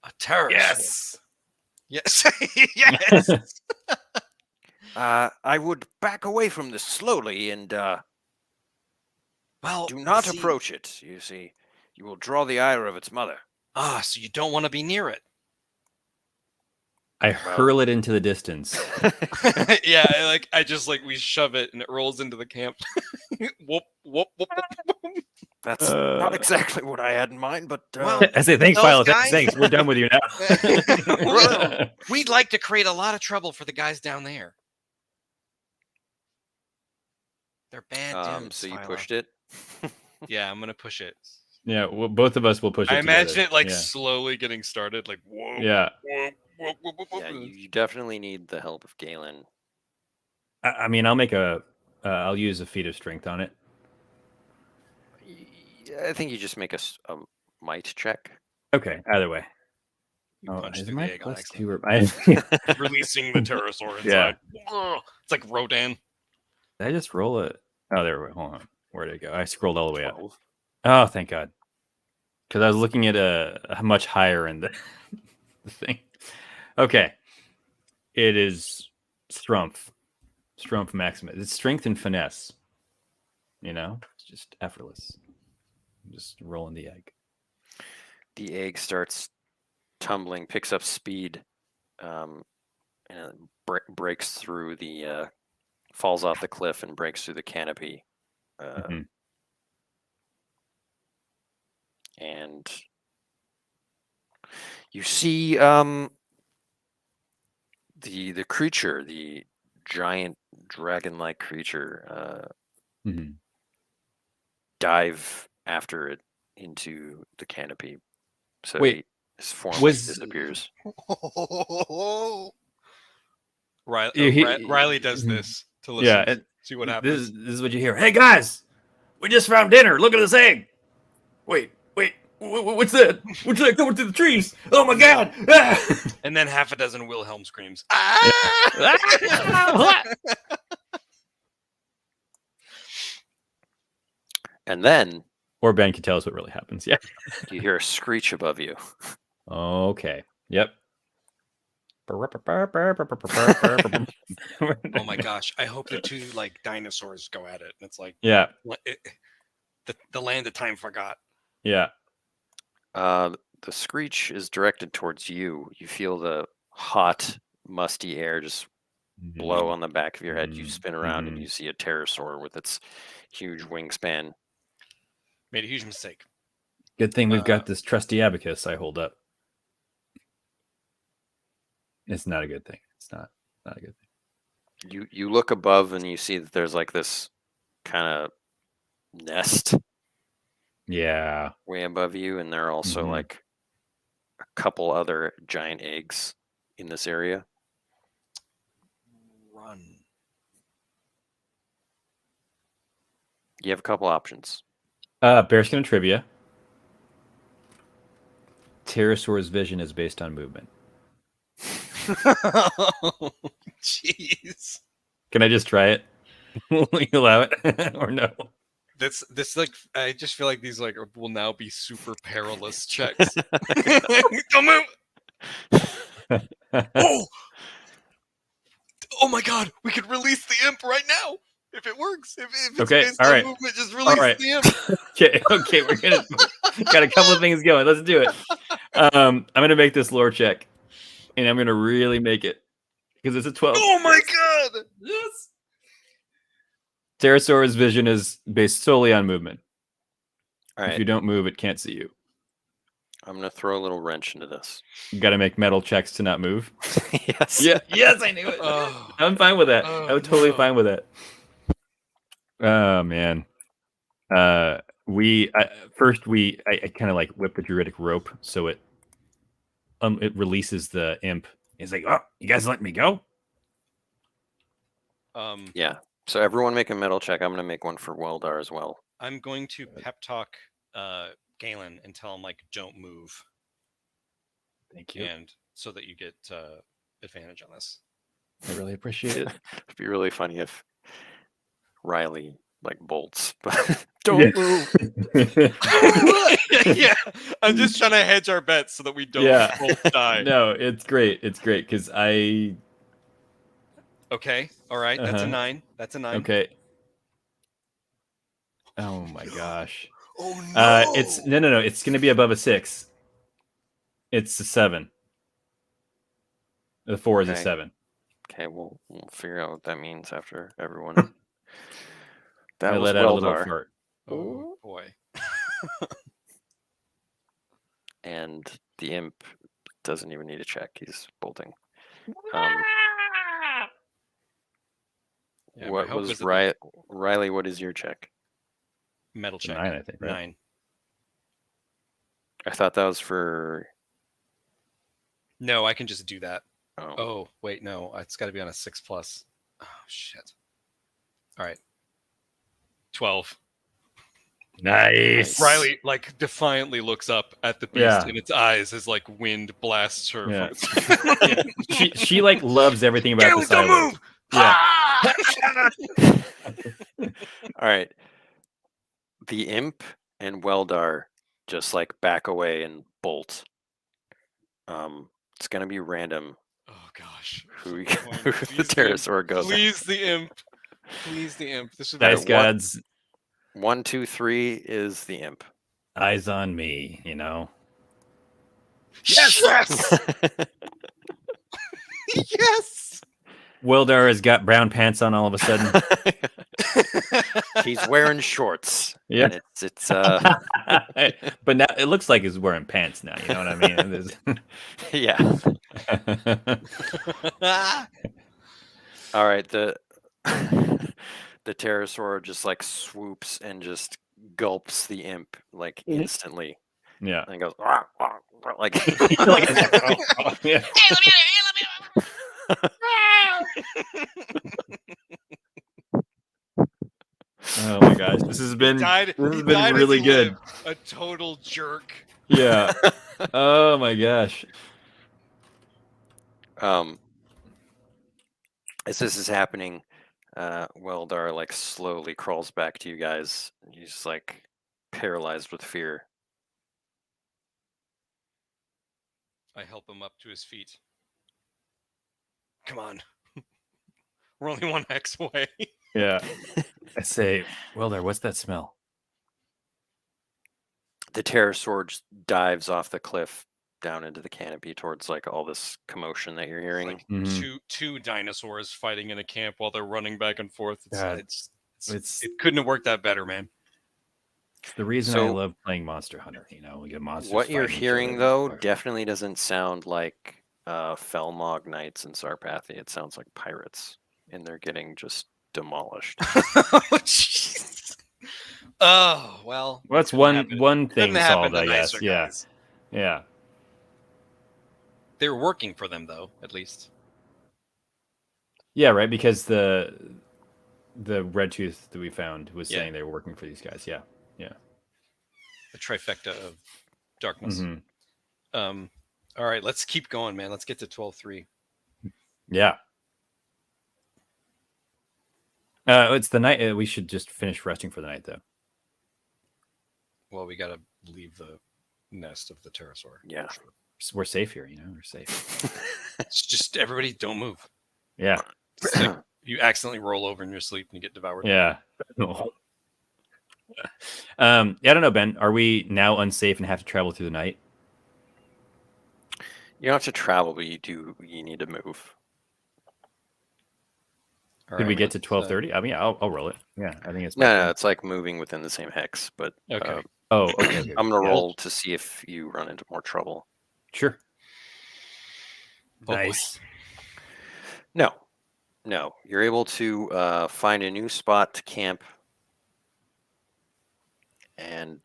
A terror. Yes. Yes. Yes. I would back away from this slowly and Well, do not see- approach it. You see, you will draw the ire of its mother. So you don't want to be near it. I hurl it into the distance. Yeah, we shove it and it rolls into the camp. Whoop, whoop, whoop, whoop. That's not exactly what I had in mind, but Well, I say, thanks, Those Philo. guys- Thanks. We're done with you now. We'd like to create a lot of trouble for the guys down there. They're bad dudes. so you Philo. pushed it. Yeah, I'm gonna push it. Yeah, well, both of us will push it. I imagine together. it like Yeah. slowly getting started, like whoa, Yeah. whoa, whoa, whoa, whoa, whoa. Yeah, you definitely need the help of Galen. I mean, I'll make I'll use a feat of strength on it. I think you just make a might check. Okay. Either way. You Oh, punched is through my the egg on plus accident. 2 or Releasing the pterosaur Yeah. inside. Ugh. It's like Rodan. Did I just roll it? Oh, there we go. Hold on. Where did it go? I scrolled all the way up. 12. Oh, thank God. Because I was looking at a much higher in the thing. Okay. It is Strumpf. Strumpf Maximus. It's strength and finesse. It's just effortless. Just rolling the egg. The egg starts tumbling, picks up speed, and breaks through falls off the cliff and breaks through the canopy. And you see the creature, the giant dragon-like creature, dive after it into the canopy. So Wait, his form disappears. Riley does this to listen. Yeah, to see what happens. This is what you hear. Hey guys, we just found dinner. Look at this egg. Wait, what's that? What's that coming through the trees? Oh my God! And then half a dozen Wilhelm screams. And then, or Ben can tell us what really happens. Yeah, you hear a screech above you. Okay. Yep. Oh my gosh! I hope the two dinosaurs go at it. And it's like yeah, the land that time forgot. Yeah. The screech is directed towards you. You feel the hot, musty air just blow on the back of your head. You spin around and you see a pterosaur with its huge wingspan. Made a huge mistake. Good thing we've got this trusty abacus I hold up. It's not a good thing. It's not a good thing. You look above and you see that there's this kind of nest. Yeah. Way above you, and there are also a couple other giant eggs in this area. Run. You have a couple options. Bearskin and trivia. Pterosaur's vision is based on movement. Jeez. Can I just try it? Will you allow it or no? This I just feel like these will now be super perilous checks. Don't move. Oh my God! We could release the imp right now if it works. If it's okay, based all on right. movement, just release the imp. Okay, we're gonna got a couple of things going. Let's do it. I'm gonna make this lore check, and I'm gonna really make it because it's a 12. Oh my God! Yes. Pterosaur's vision is based solely on movement. All right. If you don't move, it can't see you. I'm going to throw a little wrench into this. You got to make metal checks to not move. Yes. Yeah. Yes, I knew it. I'm fine with that. I'm totally fine with that. Oh man. I kind of whip the druidic rope so it releases the imp. It's like, oh, you guys let me go? Yeah. So everyone make a metal check. I'm going to make one for Weldar as well. I'm going to pep talk Galen and tell him don't move. Thank you. And so that you get advantage on this. I really appreciate it. It'd be really funny if Riley bolts, but don't move. Yeah, I'm just trying to hedge our bets so that we don't both die. No, it's great. It's great because I. Okay. All right. That's a 9. That's a 9. Okay. Oh my gosh. Oh no. It's no. It's going to be above a 6. It's a 7. The 4 is a 7. Okay, we'll figure out what that means after everyone. That I was let out a little Weldar. fart. Oh boy. And the imp doesn't even need a check. He's bolting. Yeah, what was Riley? What is your check? Metal check? 9, I think. Right? 9. I thought that was for. No, I can just do that. Oh, Oh wait, no, it's got to be on a 6+. Oh shit. All right. 12. Nice. Riley defiantly looks up at the beast in its eyes as wind blasts her. Yeah. From its... She loves everything about Galen, the don't silo. move! Yeah. all right. The imp and Weldar just like back away and bolt. It's gonna be random Oh gosh. who, Flip a coin. who the Please the imp. pterosaur goes. Please the imp. Please the imp. This would be Dice What? gods, 1, 2, 3 is the imp. eyes on me. You know. Yes! Yes! Wildar has got brown pants on all of a sudden. He's wearing shorts. Yeah. And it's But now it looks like he's wearing pants now. You know what I mean? yeah. All right, the pterosaur just like swoops and just gulps the imp like instantly yeah. and goes "Rah, rah, rah," like Yeah. Oh my gosh, this has been died as really he good. lived. A total jerk. Yeah. Oh my gosh. As this is happening, Weldar like slowly crawls back to you guys. He's like paralyzed with fear. I help him up to his feet. Come on. We're only 1 hex away. Yeah. I say, Wildar, what's that smell? The pterosaur just dives off the cliff down into the canopy towards like all this commotion that you're hearing. Like Mhm. two dinosaurs fighting in a camp while they're running back and forth. God, It couldn't have worked out better, man. It's the reason I So- love playing Monster Hunter. You know, we get monsters. What you're fighting each hearing other. though definitely doesn't sound like Felmog Knights in Sarpathia. It sounds like pirates, and they're getting just demolished. Oh, jeez. Oh, well. Well, that's couldn't happen- one thing couldn't happen solved, to I guess. nicer Yeah. guys. Yeah. They were working for them, though, at least. Yeah, right. Because the red tooth that we found was Yeah. saying they were working for these guys. Yeah. The trifecta of darkness. Mhm. All right, let's keep going, man. Let's get to 12-3. Yeah. It's the night. We should just finish resting for the night, though. Well, we got to leave the nest of the pterosaur. Yeah. We're safe here. You know, we're safe. It's just everybody don't move. Yeah. It's like you accidentally roll over in your sleep and you get devoured. Yeah. I don't know, Ben. Are we now unsafe and have to travel through the night? You don't have to travel, but you need to move. All Did we right, get to let's, 12:30? I mean, I'll roll it. Yeah, I think it's No, it's like moving within the same hex, but Okay. Oh, okay. I'm gonna Yeah. roll to see if you run into more trouble. Sure. Oh, boy. Nice. No, you're able to find a new spot to camp, and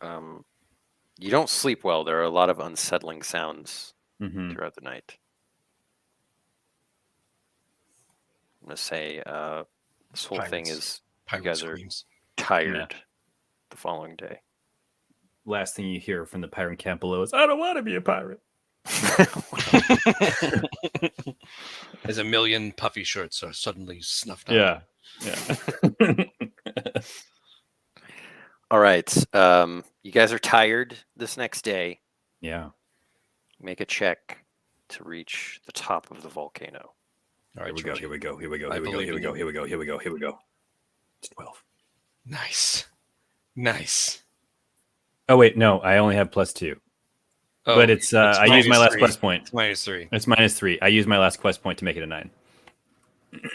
you don't sleep well. There are a lot of unsettling sounds Mm-hmm. throughout the night. I'm gonna say this whole thing Pirates. is Pirate guys are- screams. tired the following day. Last thing you hear from the pirate camp below is, "I don't want to be a pirate." As a million puffy shirts are suddenly snuffed out. Yeah. All right, you guys are tired this next day. Yeah. Make a check to reach the top of the volcano. All Here right, we go. Georgie. Here we go. Here we go. I Here we go. believe Here we in go. you. Here we go. Here we go. Here we go. It's 12. Nice. Nice. Oh wait, no, I only have +2. Oh, But it's I use my last -3. quest point. It's -3. It's -3. I use my last quest point to make it a 9. Okay.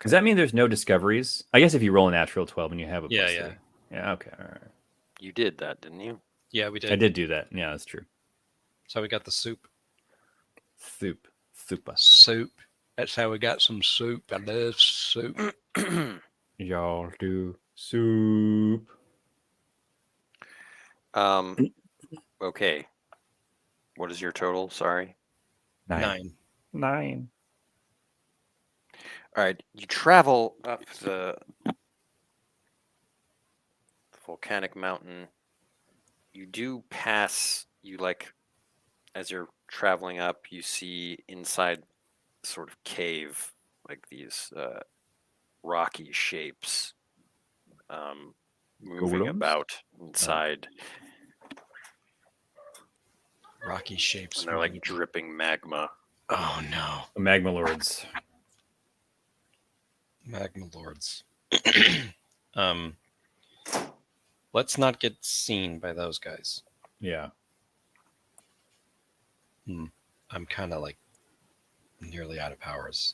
Does that mean there's no discoveries? I guess if you roll a natural 12 and you have a Yeah, +3. yeah. Yeah, okay. All right. You did that, didn't you? Yeah, we did. I did do that. Yeah, that's true. So we got the soup. Super. Soup. That's how we got some soup. I love soup. Y'all do soup. Okay. What is your total? Sorry. 9. 9. All right. You travel up the volcanic mountain. You do pass, as you're traveling up, you see inside sort of cave, like these rocky shapes. moving Golems? about inside, Rocky shapes. and they're like dripping magma. Oh no, The Magma Lords. Magma Lords. Let's not get seen by those guys. Yeah. I'm kind of like nearly out of powers.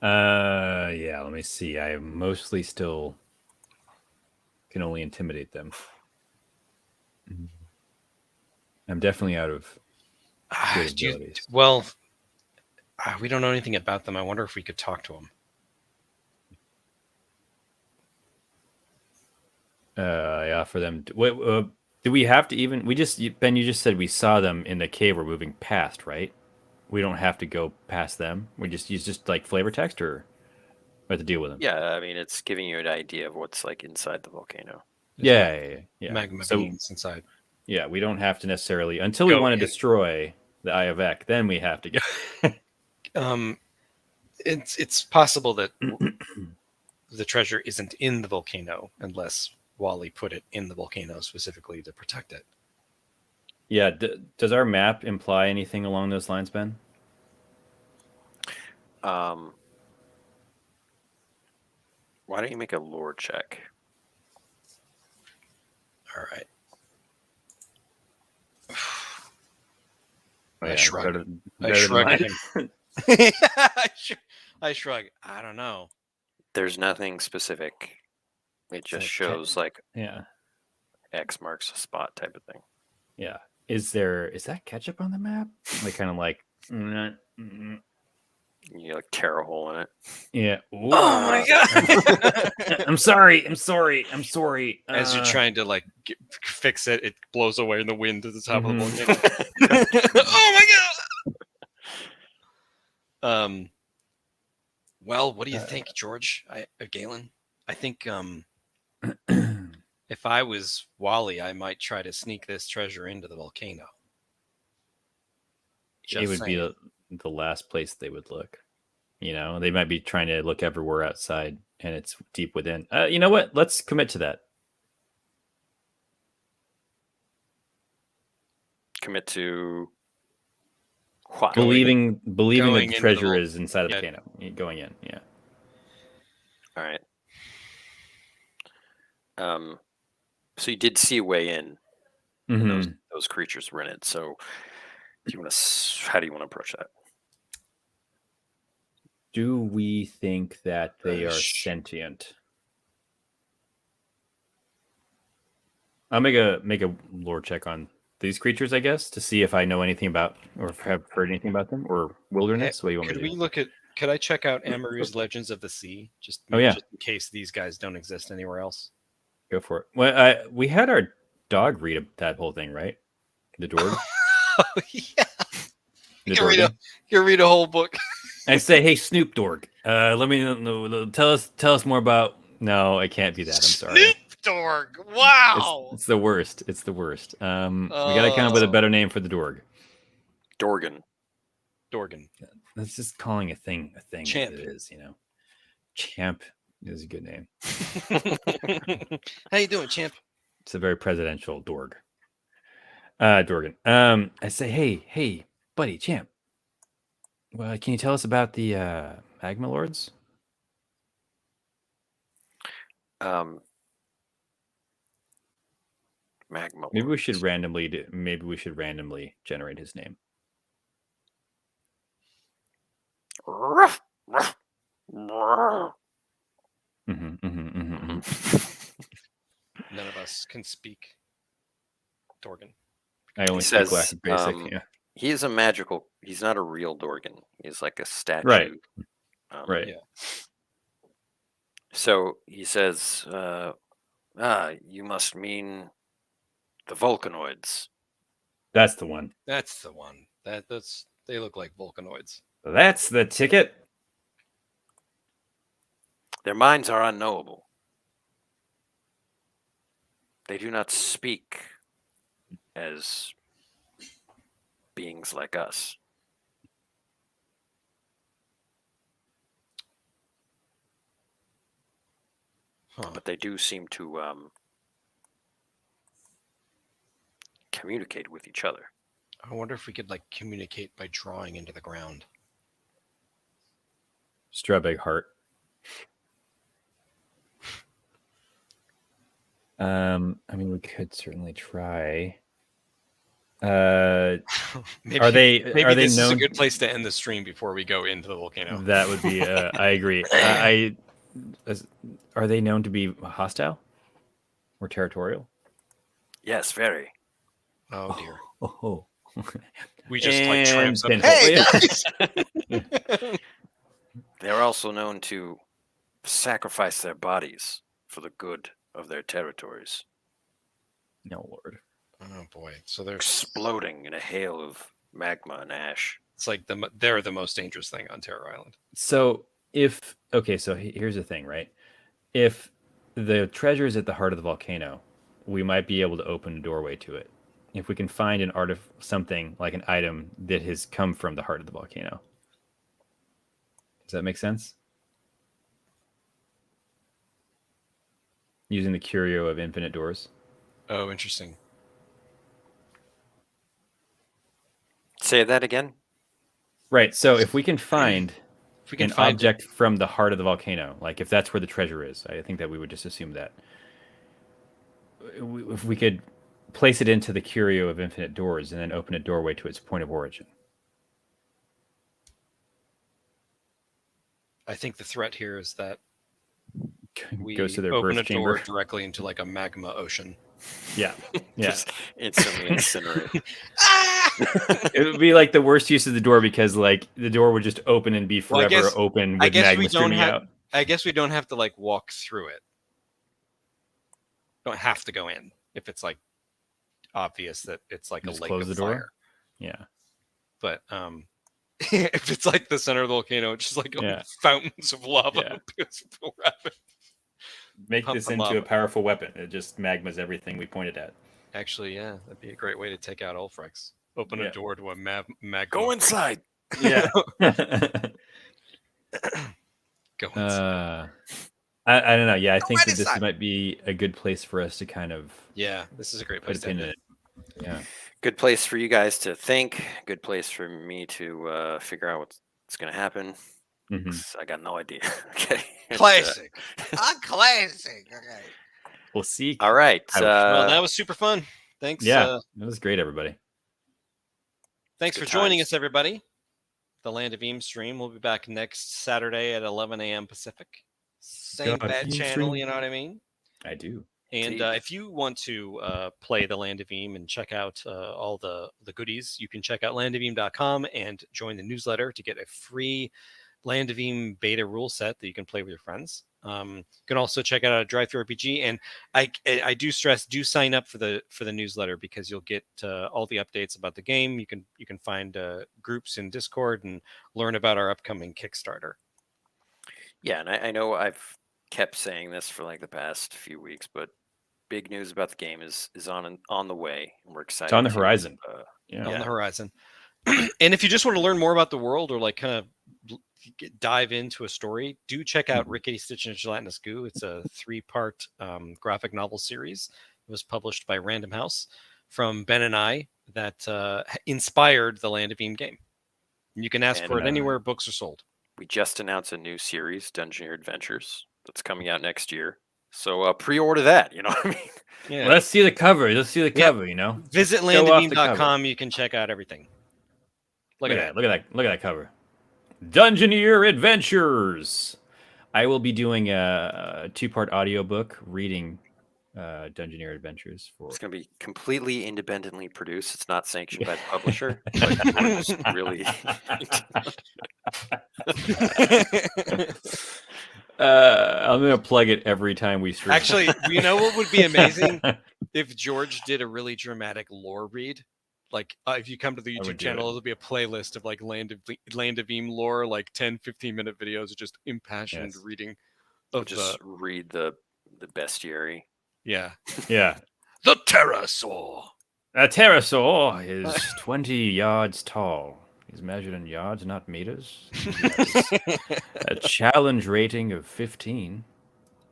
Yeah, let me see. I mostly still can only intimidate them. I'm definitely out of good abilities. Well, we don't know anything about them. I wonder if we could talk to them. I offer them. Do we have to even? Ben, you just said we saw them in the cave we're moving past, right? We don't have to go past them. We just use like flavor text, or we have to deal with them. Yeah, I mean, it's giving you an idea of what's like inside the volcano. There's Yeah. magma So beings inside. yeah, we don't have to necessarily until we Go want to in. destroy the Eye of Ek. Then we have to go. It's possible that the treasure isn't in the volcano unless Wally put it in the volcano specifically to protect it. Yeah. Does our map imply anything along those lines, Ben? Why don't you make a lore check? All right. Yeah, shrug. better I than shrug. mine. I shrug. I don't know. There's nothing specific. It just shows like Yeah. X marks a spot type of thing. Yeah. Is that ketchup on the map? Like kind of like You like tear a hole in it. yeah. Oh my god! I'm sorry. As you're trying to like fix it, it blows away in the wind to the top of the Mhm. volcano. Oh my god! Well, what do you think, George? Galen? I think if I was Wally, I might try to sneak this treasure into the volcano. it would be the last place they would look. You know, they might be trying to look everywhere outside, and it's deep within. You know what? Let's commit to that. Commit to what? Believing that going the into treasure the is inside of the yeah. volcano. Going in, yeah. All right. So you did see a way in. And Mhm. those creatures were in it. So, how do you want to approach that? Do we think that they are sentient? I'll make a lore check on these creatures, I guess, to see if I know anything about or have heard anything about them or wilderness. What do you want me Could to we do? look at? Could I check out Amaru's Legends of the Sea? Just Oh, yeah. just in case these guys don't exist anywhere else. Go for it. Well, we had our dog read that whole thing, right? The Dorg. Oh yeah, The you can read a whole book. I say, hey, Snoop Dorg, let me know, tell us more about. No, I can't be that. I'm sorry. Snoop Dorg. Wow. It's the worst. It's the worst. We gotta come up with a better name for the Dorg. Dorgan. That's just calling a thing Champ. as it is, you know. Champ is a good name. How you doing, Champ? It's a very presidential Dorg. Dorgan. I say, hey, buddy, Champ. Well, can you tell us about the Magma Lords? Magma Maybe we Lords. should randomly generate his name. Ruff, ruff, ruff. None of us can speak Dorgan. I only He speak says, Latin basic. Yeah. He is a magical. He's not a real Dorgan. He's like a statue. Right. Right. Yeah. So he says, you must mean the Vulcanoids. That's the one. That's the one. That's they look like Vulcanoids. That's the ticket. Their minds are unknowable. They do not speak as beings like us. but they do seem to communicate with each other. I wonder if we could like communicate by drawing into the ground. Just draw a big heart. I mean, we could certainly try. Maybe, Are they this is a known? good place to end the stream before we go into the volcano. That would be. I agree. Are they known to be hostile or territorial? Yes, very. Oh dear. Oh. We just like And tramped them. Pinhole. Hey guys! They're also known to sacrifice their bodies for the good of their territories, No, Lord. Oh boy. So there's exploding in a hail of magma and ash. it's like they're the most dangerous thing on Terror Island. So here's the thing, right? If the treasure is at the heart of the volcano, we might be able to open a doorway to it. If we can find something like an item that has come from the heart of the volcano. Does that make sense? Using the curio of infinite doors. Oh, interesting. Say that again. Right. So if we can find If we can an find object from the heart of the volcano, like if that's where the treasure is, I think that we would just assume that. If we could place it into the curio of infinite doors and then open a doorway to its point of origin. I think the threat here is that we Goes to their open birth a door chamber. directly into like a magma ocean. Yeah. Yeah. Just instantly incinerate. It would be like the worst use of the door because like the door would just open and be Well, I forever guess- open I with guess we magma don't streaming have- out. I guess we don't have to like walk through it. Don't have to go in if it's like obvious that it's like Just a lake close of the door? fire. Yeah. But if it's like the center of the volcano, it's just like Yeah. fountains of lava. Yeah. because people are having- Make Pump this the into lava. a powerful weapon. It just magmas everything we pointed at. Actually, yeah, that'd be a great way to take out Ulfrex. Open Yeah. a door to a magma. Go inside. Yeah. Go inside. I don't know. Yeah, I think right that this inside. might be a good place for us to kind of Yeah, this is a great put place a to pin end in it. it. Yeah. Good place for you guys to think. Good place for me to figure out what's going to happen. Mhm. 'Cause I got no idea. Okay. Classic. A classic. Okay. We'll see. All right. Ouch. Well, that was super fun. Thanks. Yeah, that was great, everybody. Thanks for Good joining times. us, everybody. The Land of Eames stream. We'll be back next Saturday at 11 a.m. Pacific. Same God, bad Eames channel, stream. you know what I mean? I do. And Indeed. if you want to play the Land of Eam and check out all the goodies, you can check out landoveam.com and join the newsletter to get a free Land of Eam beta rule set that you can play with your friends. You can also check out Drive-Thru RPG, and I do stress, do sign up for the newsletter because you'll get all the updates about the game. You can find groups in Discord and learn about our upcoming Kickstarter. Yeah, and I know I've kept saying this for like the past few weeks, but big news about the game is on the way, and we're excited. It's on the to, horizon. On Yeah. the horizon. And if you just want to learn more about the world or like kind of dive into a story, do check out Rickety Stitch and Gelatinous Goo. It's a 3-part graphic novel series. It was published by Random House from Ben and I that inspired the Land of Eam game. You can ask for it And, anywhere books are sold. We just announced a new series, Dungeoneer Adventures, that's coming out next year. So pre-order that. You know what I mean? Yeah. Let's see the cover. Let's see the cover. You know. Visit Go off the landoveam.com. You can check out everything. Look at that. Look at that. Look at that cover. Dungeoneer Adventures. I will be doing a 2-part audiobook reading Dungeoneer Adventures for It's going to be completely independently produced. It's not sanctioned by the publisher. But we're just really. I'm gonna plug it every time we stream. Actually, you know what would be amazing? If George did a really dramatic lore read. Like if you come to the I would YouTube do channel, it. there'll be a playlist of like Land of Eam lore, like 10-15-minute videos of just impassioned Yes. reading I'll of just read the bestiary. yeah. Yeah. The Pterosaur. A pterosaur is 20 yards tall. He's measured in yards, not meters. He has a challenge rating of 15.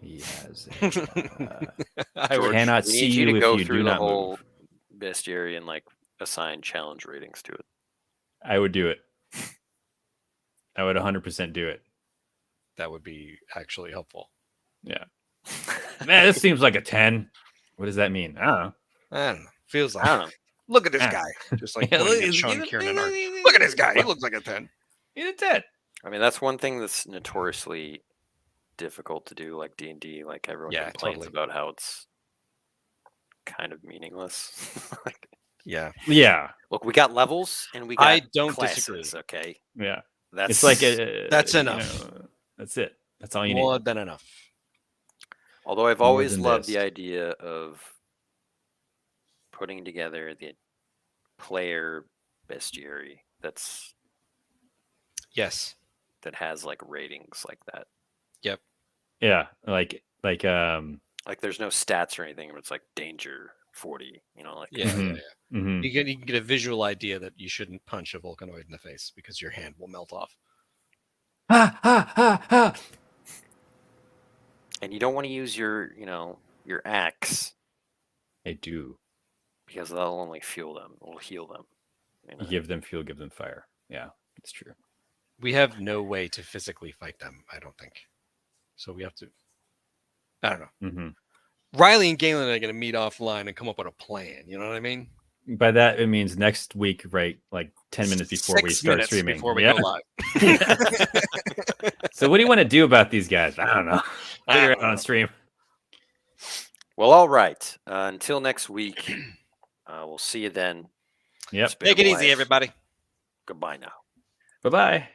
He has a, I would, George, cannot we see need you you to if go you through do the not whole move. bestiary and like assign challenge ratings to it. I would do it. I would 100% do it. that would be actually helpful. Yeah. Man, this seems like a 10. What does that mean? I don't know. I don't know. Feels like. I don't know. Look at this Ah. guy. Just like Yeah, pointing look- at Sean look- Kieran and Art. look- Look at this guy. He looks like a 10. He's a 10. I mean, that's one thing that's notoriously difficult to do, like D&D. Like everyone Yeah, complains totally. about how it's kind of meaningless. Like, Yeah. Yeah. look, we got levels and we got I don't classes, disagree. okay? Yeah. That's It's like a, That's you enough. know, that's it. That's all you More need. than enough. Although I've more always than loved the this. idea of putting together the player bestiary Yes. that has like ratings like that. Yeah. Like Like there's no stats or anything, but it's like danger 40, you know, like Yeah. Mhm. Yeah, yeah. mhm. You can get a visual idea that you shouldn't punch a Volcanoid in the face because your hand will melt off. Ha, ha, ha, ha. and you don't want to use your, your axe I do. because that'll only fuel them. It'll heal them. you know? Give them fuel, give them fire. Yeah, it's true. We have no way to physically fight them, I don't think. So we have to. I don't know. hmm Riley and Galen are going to meet offline and come up with a plan. You know what I mean? By that, it means next week, right? Like 10 minutes before we 6 start minutes streaming. Before we Yeah? go live. So, what do you want to do about these guys? I don't know. I Figure it don't out on know. stream. Well, all right. Until next week, we'll see you then. Yep. It's been Take a it easy, blast. everybody. Goodbye now. Bye bye.